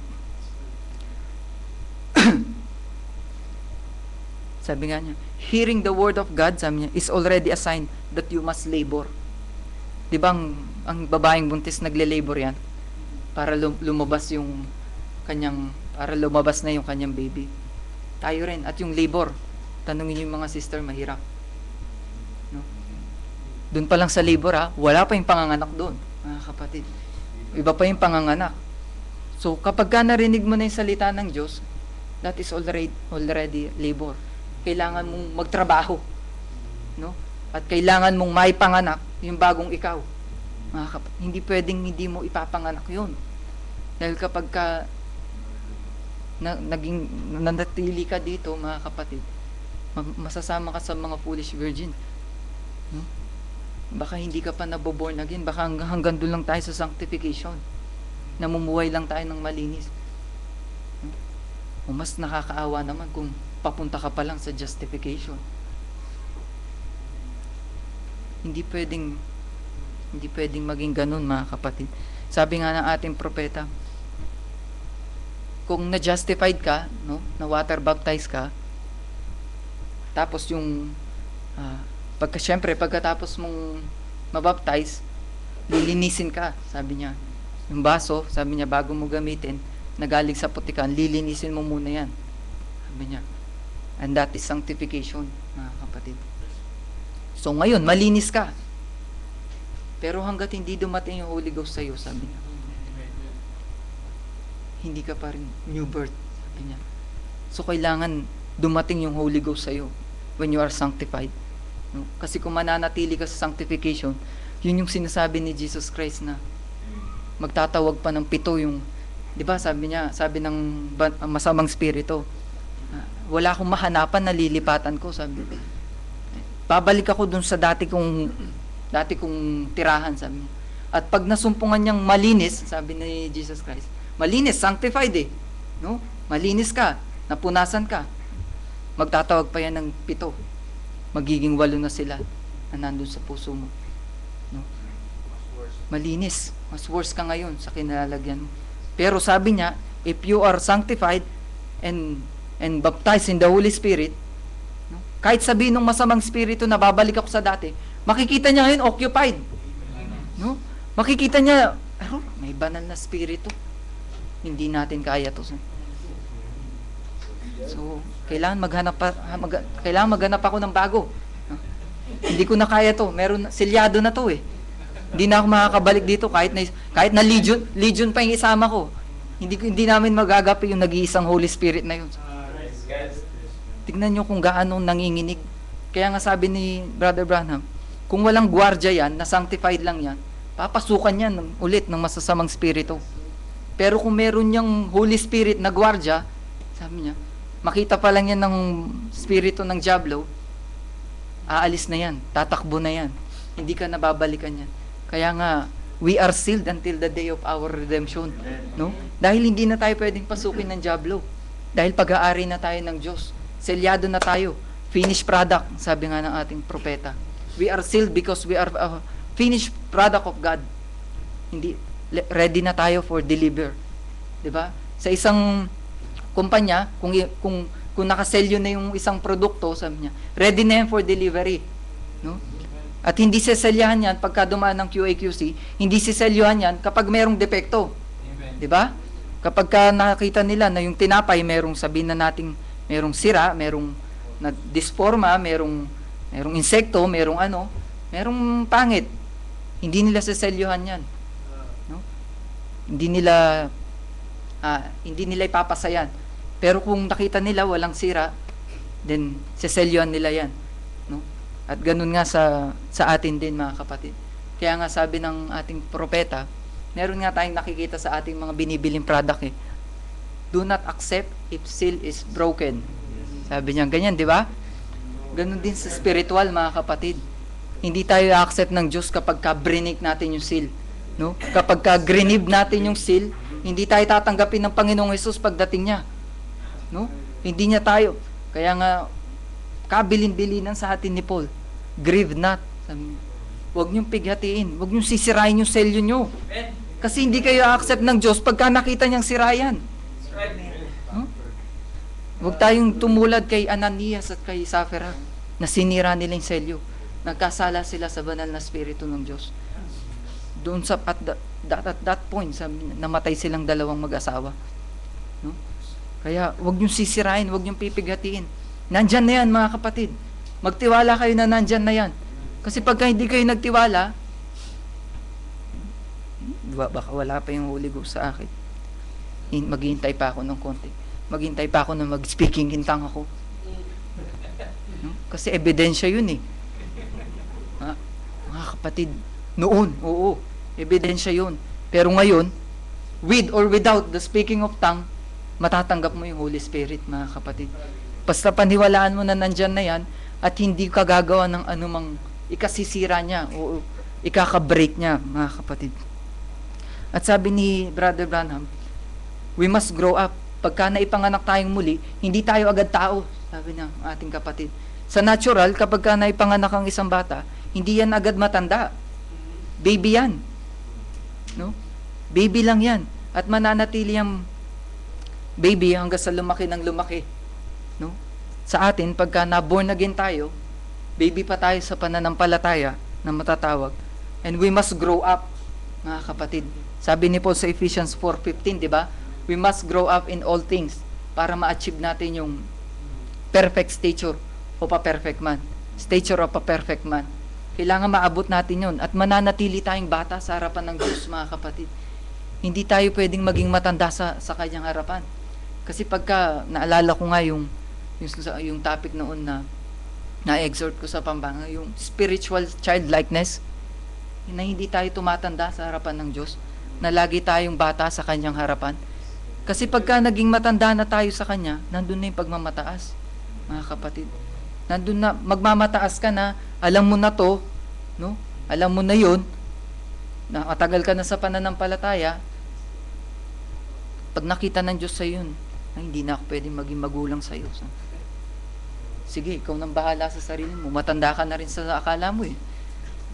Sabi nga niya, hearing the word of God, sabi niya, is already a sign that you must labor. Di ba ang babaeng buntis nagle-labor yan? Para lumabas yung para lumabas na yung kanyang baby. Tayo rin. At yung labor, tanungin yung mga sister, mahirap. No? Doon pa lang sa labor wala pa yung panganganak doon, mga kapatid. Iba pa yung panganganak. So, kapag ka narinig mo na yung salita ng Diyos, that is already labor. Kailangan mong magtrabaho. No? At kailangan mong maipanganak yung bagong ikaw. Mga kapatid, hindi pwedeng hindi mo ipapanganak yun. Dahil kapag ka nanatili ka dito, mga kapatid, masasama ka sa mga foolish virgin. No? Baka hindi ka pa naboborn again. Baka hanggang doon lang tayo sa sanctification. Namumuhay lang tayo ng malinis. No? O mas nakakaawa naman kung papunta ka pa lang sa justification. Hindi pwedeng maging ganun, mga kapatid. Sabi nga ng ating propeta, kung na-justified ka, no, na water baptized ka, tapos yung syempre pagkatapos mong mabaptize, lilinisin ka, sabi niya. Yung baso, sabi niya, bago mo gamitin, na galing sa putikan, lilinisin mo muna yan. Sabi niya. And that is sanctification, mga kapatid. So ngayon, malinis ka. Pero hanggat hindi dumating yung Holy Ghost sa'yo, sabi niya, hindi ka pa rin new birth. Sabi niya. So, kailangan dumating yung Holy Ghost sa'yo when you are sanctified. No? Kasi kung mananatili ka sa sanctification, yun yung sinasabi ni Jesus Christ na magtatawag pa ng 7 yung, di ba, sabi ng masamang spirito, wala akong mahanapan, nalilipatan ko, sabi. Babalik ako dun sa dati kong tirahan, sabi niya. At pag nasumpungan niyang malinis, sabi ni Jesus Christ, malinis, sanctified no? Malinis ka, napunasan ka. Magtatawag pa yan ng 7. Magiging 8 na sila na nandun sa puso mo. No? Malinis. Mas worse ka ngayon sa kinalalagyan mo. Pero sabi niya, if you are sanctified and baptized in the Holy Spirit, no? Kahit sabihin ng masamang spirito na babalik ako sa dati, makikita niya ngayon occupied. No? Makikita niya, may banal na spirito. Hindi natin kaya to. So, kailangan maghanap ako ng bago. Hindi ko na kaya to. Silyado na to eh. Hindi na ako makakabalik dito kahit na legion pa yung isama ko. Hindi namin magagapi yung nag-iisang Holy Spirit na yun. Tignan nyo kung gaano nanginginig. Kaya nga sabi ni Brother Branham, kung walang gwardiya yan, na sanctified lang yan, papasukan yan ulit ng masasamang spirito. Pero kung meron niyang Holy Spirit na gwardiya, sabi niya, makita pa lang yan ng spirito ng Diablo, aalis na yan, tatakbo na yan. Hindi ka nababalikan yan. Kaya nga, we are sealed until the day of our redemption. No? Dahil hindi na tayo pwedeng pasukin ng Diablo. Dahil pag-aari na tayo ng Diyos. Selyado na tayo. Finished product, sabi nga ng ating propeta. We are sealed because we are finished product of God. Hindi ready na tayo for deliver. 'Di ba? Sa isang kumpanya, kung nakaselyo na yung isang produkto, sabi niya, ready na yan for delivery. No? At hindi seselyahan yan pagka dumaan ng QA/QC, hindi seselyahan yan kapag merong depekto. 'Di ba? Kapag ka nakita nila na yung tinapay merong, sabihin na nating merong sira, merong na disforma, merong insekto, merong pangit. Hindi nila seselyohan yan. No? Hindi nila ipapasayan. Pero kung nakita nila walang sira, then seselyohan nila yan. No? At ganun nga sa atin din, mga kapatid. Kaya nga sabi ng ating propeta, meron nga tayong nakikita sa ating mga binibiling product do not accept if seal is broken. Sabi niya, ganyan, di ba? Ganun din sa spiritual, mga kapatid. Hindi tayo accept ng Diyos kapag ka-break natin yung seal. No? Kapag ka-grenib natin yung seal, hindi tayo tatanggapin ng Panginoong Hesus pagdating niya. No? Hindi niya tayo. Kaya nga, kabilin-bilinan sa atin ni Paul, grieve not. Huwag niyong pighatiin. Huwag niyong sisirain yung selyo niyo. Kasi hindi kayo accept ng Diyos pagka nakita niyang sirayan. No? Huwag tayong tumulad kay Ananias at kay Sapphira na sinira nila yung selyo. Nagkasala sila sa banal na spirito ng Diyos. Doon at that point, namatay silang dalawang mag-asawa. No? Kaya, huwag niyong sisirain, huwag niyong pipighatiin. Nandyan na yan, mga kapatid. Magtiwala kayo na nandyan na yan. Kasi pagka hindi kayo nagtiwala, baka wala pa yung Holy Ghost sa akin. Maghihintay pa ako ng konti. Maghihintay pa ako na mag-speaking in tongue ako. No? Kasi ebidensya yun eh. Mga kapatid, noon, oo, ebidensya yun. Pero ngayon, with or without the speaking of tongue, matatanggap mo yung Holy Spirit, mga kapatid. Basta paniwalaan mo na nandyan na yan at hindi ka gagawa ng anumang ikasisira niya o ikaka-break niya, mga kapatid. At sabi ni Brother Branham, we must grow up. Pagka naipanganak tayong muli, hindi tayo agad tao, sabi ng ating kapatid. Sa natural, kapag ka naipanganak ang isang bata, hindi yan agad matanda. Baby yan. No? Baby lang yan. At mananatili yung baby hanggang sa lumaki ng lumaki. No? Sa atin, pagka na-born again tayo, baby pa tayo sa pananampalataya na matatawag. And we must grow up, mga kapatid. Sabi ni Paul sa Ephesians 4:15, di ba? We must grow up in all things para ma-achieve natin yung perfect stature of a perfect man. Stature of a perfect man. Kailangan maabot natin yun at mananatili tayong bata sa harapan ng Diyos, mga kapatid. Hindi tayo pwedeng maging matanda sa kanyang harapan. Kasi pagka naalala ko nga yung topic noon na na-exhort ko sa Pampanga, yung spiritual childlikeness, na hindi tayo tumatanda sa harapan ng Diyos, na lagi tayong bata sa Kanyang harapan. Kasi pagka naging matanda na tayo sa Kanya, nandun na yung pagmamataas, mga kapatid. Nandun na, magmamataas ka na, alam mo na to, no? Alam mo na yun, nakatagal ka na sa pananampalataya, pag nakita ng Diyos sa yun, ay, hindi na ako pwedeng maging magulang sa iyo. Sige, ikaw nang bahala sa sarili mo. Matanda ka na rin sa akala mo eh.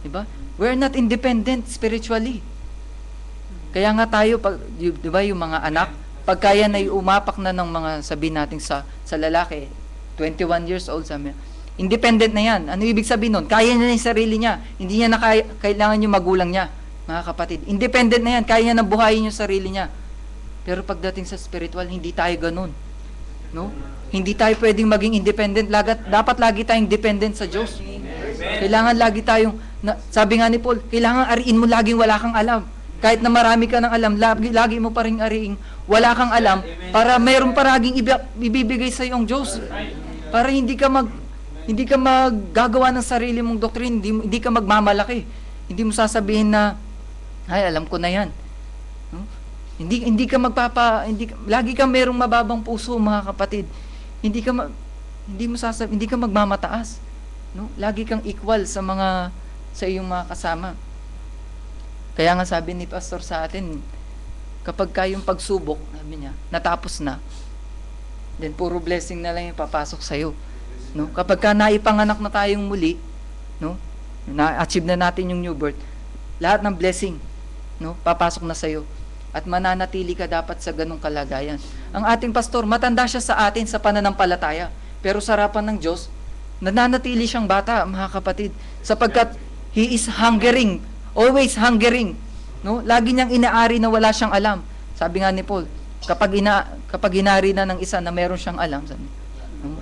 Diba? We're not independent spiritually. Kaya nga tayo, diba yung mga anak, pag kaya na umapak na ng mga sabihin natin sa lalaki, 21 years old, sabi niya, independent na yan. Ano ibig sabihin nun? Kaya niya na yung sarili niya. Hindi niya na kailangan yung magulang niya. Mga kapatid, independent na yan. Kaya niya na buhayin yung sarili niya. Pero pagdating sa spiritual, hindi tayo ganun. No? Hindi tayo pwedeng maging independent. Dapat lagi tayong dependent sa Diyos. Kailangan lagi tayong, sabi nga ni Paul, kailangan ariin mo laging wala kang alam. Kahit na marami ka ng alam, lagi mo pa rin ariing wala kang alam para mayroon pa laging ibibigay sa iyong Diyos. Para hindi ka maggagawa ng sarili mong doktrin, hindi ka magmamalaki. Hindi mo sasabihin na, ay, alam ko na yan. Hindi ka lagi ka merong mababang puso, mga kapatid. Hindi ka magmamataas, no? Lagi kang equal sa iyong mga kasama. Kaya nga sabi ni pastor sa atin, kapag kayong pagsubok, sabi niya, natapos na, then puro blessing na lang yung papasok sa iyo, no? Kapag ka naipanganak na tayong muli, no? Na-achieve na natin yung new birth, lahat ng blessing, no, papasok na sa iyo. At mananatili ka dapat sa ganung kalagayan. Ang ating pastor, matanda siya sa atin sa pananampalataya. Pero sa harapan ng Diyos, nananatili siyang bata, mga kapatid. Sapagkat he is hungering, always hungering. No? Lagi niyang inaari na wala siyang alam. Sabi nga ni Paul, kapag inari na ng isa na meron siyang alam, sabi, no?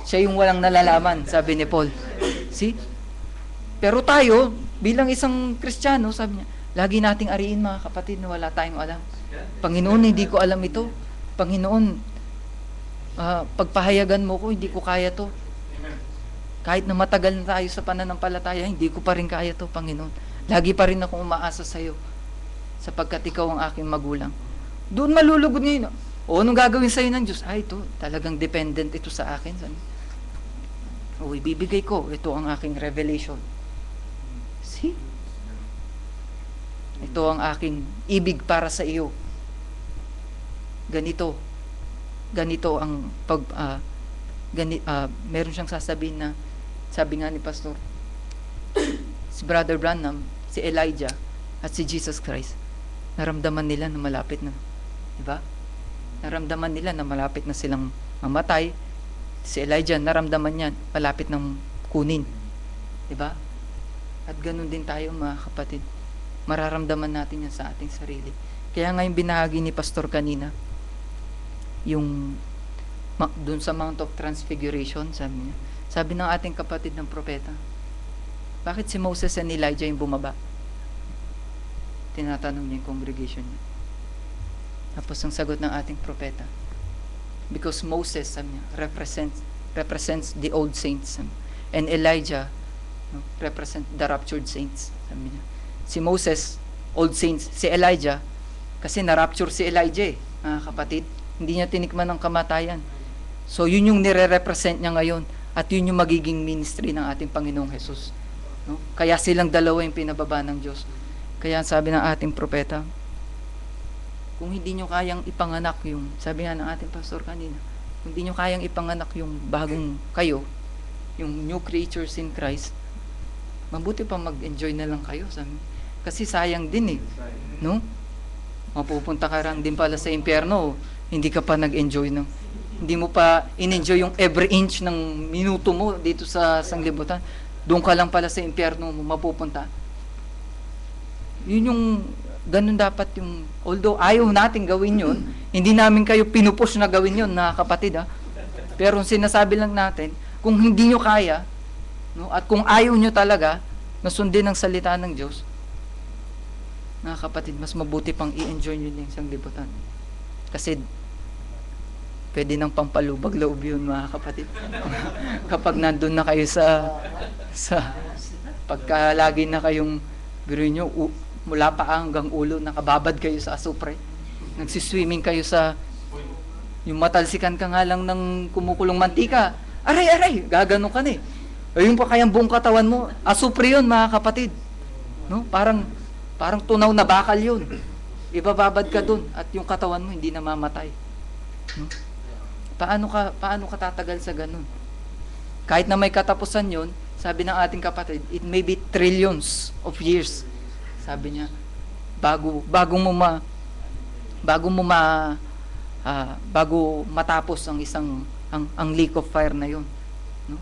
Siya yung walang nalalaman, sabi ni Paul. See? Pero tayo, bilang isang Kristiyano, sabi niya, lagi nating ariin, mga kapatid, na wala tayong alam. Panginoon, hindi ko alam ito. Panginoon, pagpahayagan mo ko, hindi ko kaya to. Kahit na matagal na tayo sa pananampalataya, hindi ko pa rin kaya to, Panginoon. Lagi pa rin akong umaasa sa iyo, sapagkat ikaw ang aking magulang. Doon malulugod ngayon. O, anong gagawin sa iyo ng Diyos? Ay, ito, talagang dependent ito sa akin. O, ibibigay ko, ito ang aking revelation. See? Ito ang aking ibig para sa iyo. Ganito ang meron siyang sasabihin na, sabi nga ni pastor, si Brother Branham, si Elijah, at si Jesus Christ, naramdaman nila na malapit na. Diba? Naramdaman nila na malapit na silang mamatay. Si Elijah, naramdaman niya, malapit ng kunin. Diba? At ganun din tayo, mga kapatid. Mararamdaman natin yan sa ating sarili. Kaya nga yung binahagi ni pastor kanina, yung dun sa Mount of Transfiguration, sabi ng ating kapatid ng propeta, bakit si Moses and Elijah yung bumaba? Tinatanong niya yung congregation niya. Tapos ang sagot ng ating propeta, because Moses, sabi niya, represents the old saints, and Elijah represent the raptured saints, sabi niya. Si Moses, old saints. Si Elijah, kasi na-rapture si Elijah, mga kapatid. Hindi niya tinikman ng kamatayan. So, yun yung nire-represent niya ngayon. At yun yung magiging ministry ng ating Panginoong Jesus. No? Kaya silang dalawa yung pinababa ng Diyos. Kaya sabi ng ating propeta, kung hindi nyo kayang ipanganak yung, sabi nga ng ating pastor kanina, kung hindi nyo kayang ipanganak yung bagong kayo, yung new creatures in Christ, mabuti pa mag-enjoy na lang kayo. Kasi sayang din eh. No? Mapupunta ka lang din pala sa impyerno, hindi ka pa nag-enjoy hindi mo pa in-enjoy yung every inch ng minuto mo dito sa sanglibutan. Doon ka lang pala sa impyerno mo mapupunta. Yun yung ganun dapat yung, although ayaw natin gawin yun, hindi namin kayo pinupush na gawin yun, na kapatid ha. Pero sinasabi lang natin, kung hindi nyo kaya, no, at kung ayaw nyo talaga na sundin ang salita ng Diyos, mga kapatid, mas mabuti pang i-enjoy nyo yung sanglibutan. Kasi pwede nang pampalubag loob yun, mga kapatid. Kapag nandun na kayo sa pagka lagi na kayong, biruin nyo, mula pa hanggang ulo, nakababad kayo sa asupre. Nagsiswimming kayo sa, yung matalsikan ka nga lang ng kumukulong mantika. Aray, gaganon ka na eh. Ayun pa kayang buong katawan mo, asupre yun, mga kapatid. No? Parang tunaw na bakal yun. Ibababad ka dun at yung katawan mo hindi namamatay. No? Paano ka tatagal sa ganun? Kahit na may katapusan yun, sabi ng ating kapatid, it may be trillions of years. Sabi niya, bago matapos ang ang lake of fire na yun. No?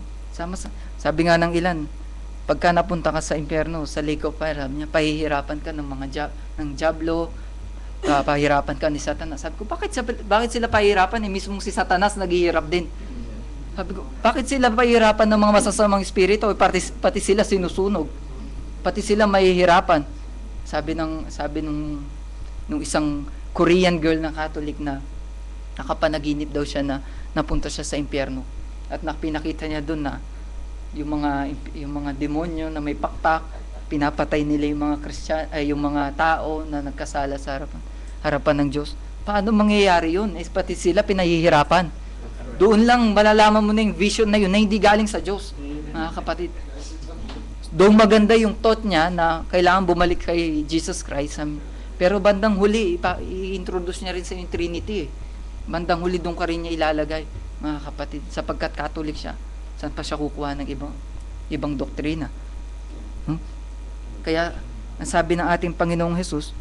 Sabi nga ng ilan, pagka napunta ka sa impyerno, sa lake of fire, sabi niya, pahihirapan ka ng Diablo, pahirapan ka ni Satanas. Sabi ko, bakit sila pahirapan? Mismong si Satanas naghihirap din. Sabi ko, bakit sila pahirapan ng mga masasamang espiritu? Pati sila sinusunog. Pati sila mahihirapan. Sabi nung isang Korean girl na Catholic na nakapanaginip daw siya na napunta siya sa impyerno. At pinakita niya doon na yung mga demonyo na may pakpak, pinapatay nila yung mga yung mga tao na nagkasala sa harapan ng Diyos. Paano mangyayari yun? Pati sila pinahihirapan. Doon lang malalaman mo na yung vision na yun na hindi galing sa Diyos, mga kapatid. Doon maganda yung thought niya na kailangan bumalik kay Jesus Christ. Pero bandang huli, i-introduce niya rin sa yung Trinity. Bandang huli doon ka rin niya ilalagay, mga kapatid. Sapagkat Catholic siya, saan pa siya kukuha ng ibang doktrina? Kaya, ang sabi ng ating Panginoong Jesus,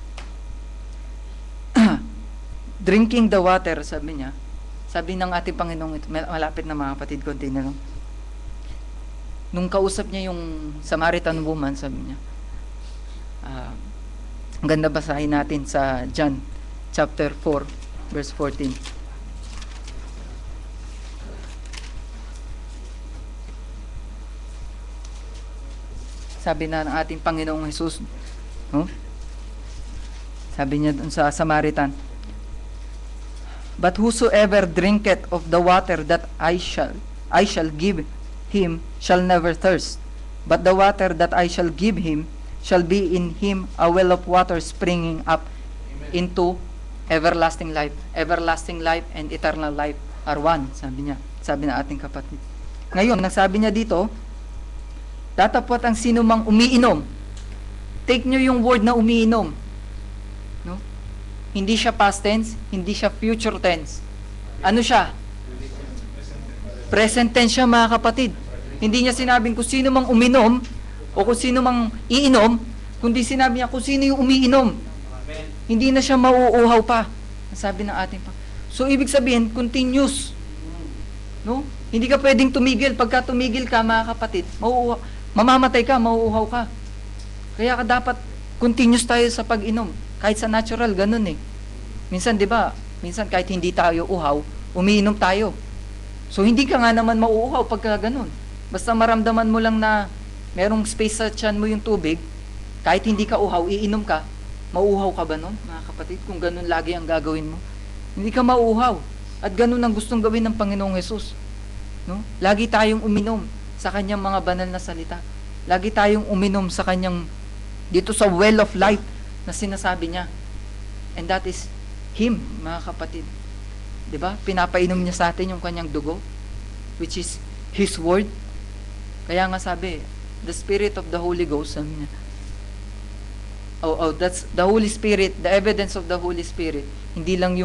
drinking the water, sabi ng ating Panginoong, malapit na mga kapatid, konti na lang. Nung kausap niya yung Samaritan woman, sabi niya, ang ganda basahin natin sa John chapter 4, verse 14. Sabi na ng ating Panginoong Jesus, no? Sabi niya dun sa Samaritan, but whosoever drinketh of the water that I shall give him shall never thirst, but the water that I shall give him shall be in him a well of water springing up into everlasting life. Everlasting life and eternal life are one, sabi na ating kapatid. Ngayon, nagsabi niya dito, datapot ang sino mang umiinom. Take nyo yung word na umiinom. No? Hindi siya past tense, hindi siya future tense. Ano siya? Present tense siya, mga kapatid. Hindi niya sinabing kung sino mang uminom o kung sino mang iinom, kundi sinabi niya kung sino yung umiinom. Amen. Hindi na siya mauuhaw pa. Sabi ng ating So, ibig sabihin, continuous. No? Hindi ka pwedeng tumigil. Pagka tumigil ka, mga kapatid, mamamatay ka, mauuhaw ka. Kaya dapat continuous tayo sa pag-inom. Kahit sa natural, ganun eh. Minsan, di ba, kahit hindi tayo uhaw, umiinom tayo. So, hindi ka nga naman mauuhaw pagka ganun. Basta maramdaman mo lang na merong space sa tiyan mo yung tubig, kahit hindi ka uhaw, iinom ka, mauuhaw ka ba nun, mga kapatid? Kung ganun lagi ang gagawin mo. Hindi ka mauuhaw. At ganun ang gustong gawin ng Panginoong Jesus. No? Lagi tayong uminom sa kanyang mga banal na salita. Lagi tayong uminom sa kanyang, dito sa well of life na sinasabi niya. And that is Him, mga kapatid. Diba? Pinapainom niya sa atin yung kanyang dugo, which is His Word. Kaya nga sabi, the Spirit of the Holy Ghost, sabi niya, that's the Holy Spirit, the evidence of the Holy Spirit. Hindi lang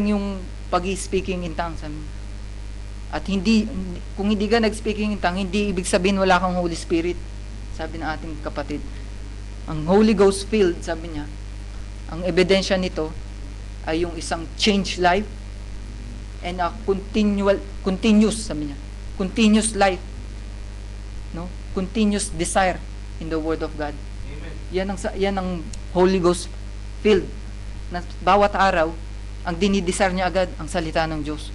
yung pag-speaking in tongues, sabi niya. At kung hindi ka nag-speaking in tongue, hindi ibig sabihin wala kang Holy Spirit. Sabi ng ating kapatid. Ang Holy Ghost filled, sabi niya, ang ebidensya nito ay yung isang changed life and a continuous, sabi niya, continuous life. No? Continuous desire in the Word of God. Amen. Yan ang Holy Ghost filled. Na bawat araw, ang dinidesire niya agad ang salita ng Diyos.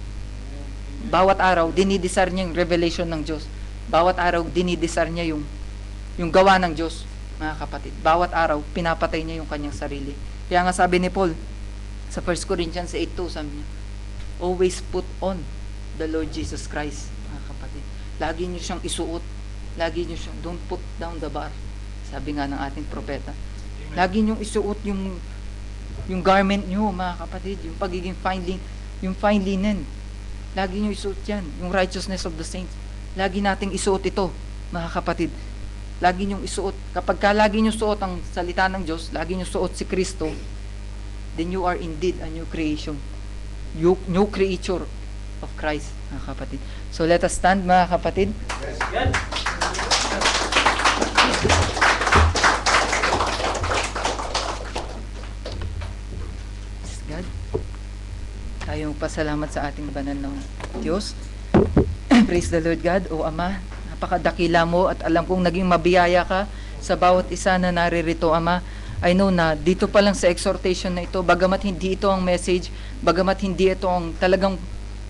Bawat araw, dinidesire niya yung revelation ng Diyos. Bawat araw, dinidesire niya yung gawa ng Diyos, mga kapatid. Bawat araw, pinapatay niya yung kanyang sarili. Kaya nga sabi ni Paul, sa 1 Corinthians 8:2, sabi niya, Always put on the Lord Jesus Christ, mga kapatid. Lagi nyo siyang isuot. Lagi nyo siyang, don't put down the bar. Sabi nga ng ating propeta. Lagi nyo isuot yung garment nyo, mga kapatid. Yung pagiging fine linen. Lagi nyo isuot yan. Yung righteousness of the saints. Lagi nating isuot ito, mga kapatid. Lagi nyo isuot. Kapag lagi nyo suot ang salita ng Diyos, lagi nyo suot si Kristo, then you are indeed a new creation. New creature of Christ, mga kapatid. So let us stand, mga kapatid. Yes, God. Tayo pasalamat sa ating banal na Diyos. Praise the Lord God. O Ama, napakadakila mo at alam kong naging mabiyaya ka sa bawat isa na naririto, Ama. I know na dito pa lang sa exhortation na ito, bagamat hindi ito ang message, bagamat hindi ito ang talagang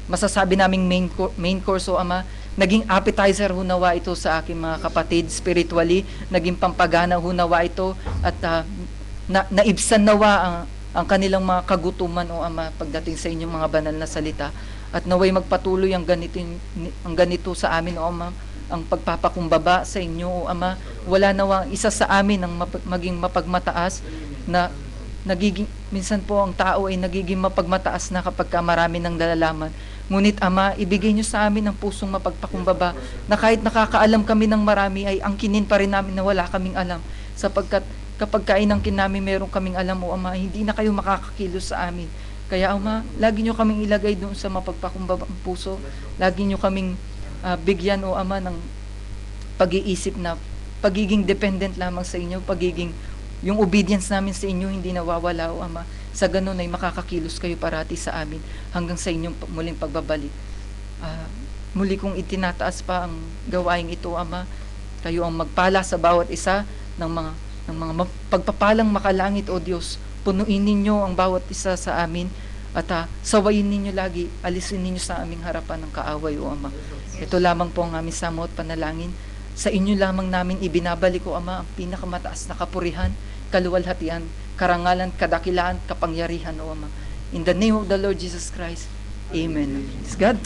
masasabi naming main course, o Ama, naging appetizer hunawa ito sa aking mga kapatid spiritually, naging pampagana hunawa ito, at naibsan nawa ang kanilang mga kagutuman, o Ama, pagdating sa inyong mga banal na salita, at naway magpatuloy ang ganito sa amin, o Ama, ang pagpapakumbaba sa inyo, o Ama. Wala nawang isa sa amin ang maging mapagmataas na nagiging, minsan po ang tao ay nagiging mapagmataas na kapag marami ng nalalaman. Ngunit Ama, ibigay niyo sa amin ang pusong mapagpakumbaba na kahit nakakaalam kami ng marami ay angkinin pa rin namin na wala kaming alam, sapagkat kapag kainangkin namin meron kaming alam, o Ama, hindi na kayo makakakilos sa amin. Kaya Ama, lagi niyo kaming ilagay doon sa mapagpakumbaba ang puso. Lagi niyo kaming bigyan, o Ama, ng pag-iisip na pagiging dependent lamang sa inyo, yung obedience namin sa inyo hindi nawawala, o Ama. Sa ganun ay makakakilos kayo parati sa amin hanggang sa inyong muling pagbabalik. Muli kong itinataas pa ang gawaing ito, Ama. Kayo ang magpala sa bawat isa ng mga pagpapalang makalangit, o Diyos. Punuin ninyo ang bawat isa sa amin at sawayin ninyo lagi, alisin ninyo sa aming harapan ng kaaway, o Ama. Ito lamang po ang aming samo at panalangin. Sa inyo lamang namin ibinabalik, o Ama, ang pinakamataas na kapurihan, kaluwalhatian, karangalan, kadakilaan, kapangyarihan, o Ama. In the name of the Lord Jesus Christ. Amen. Praise God.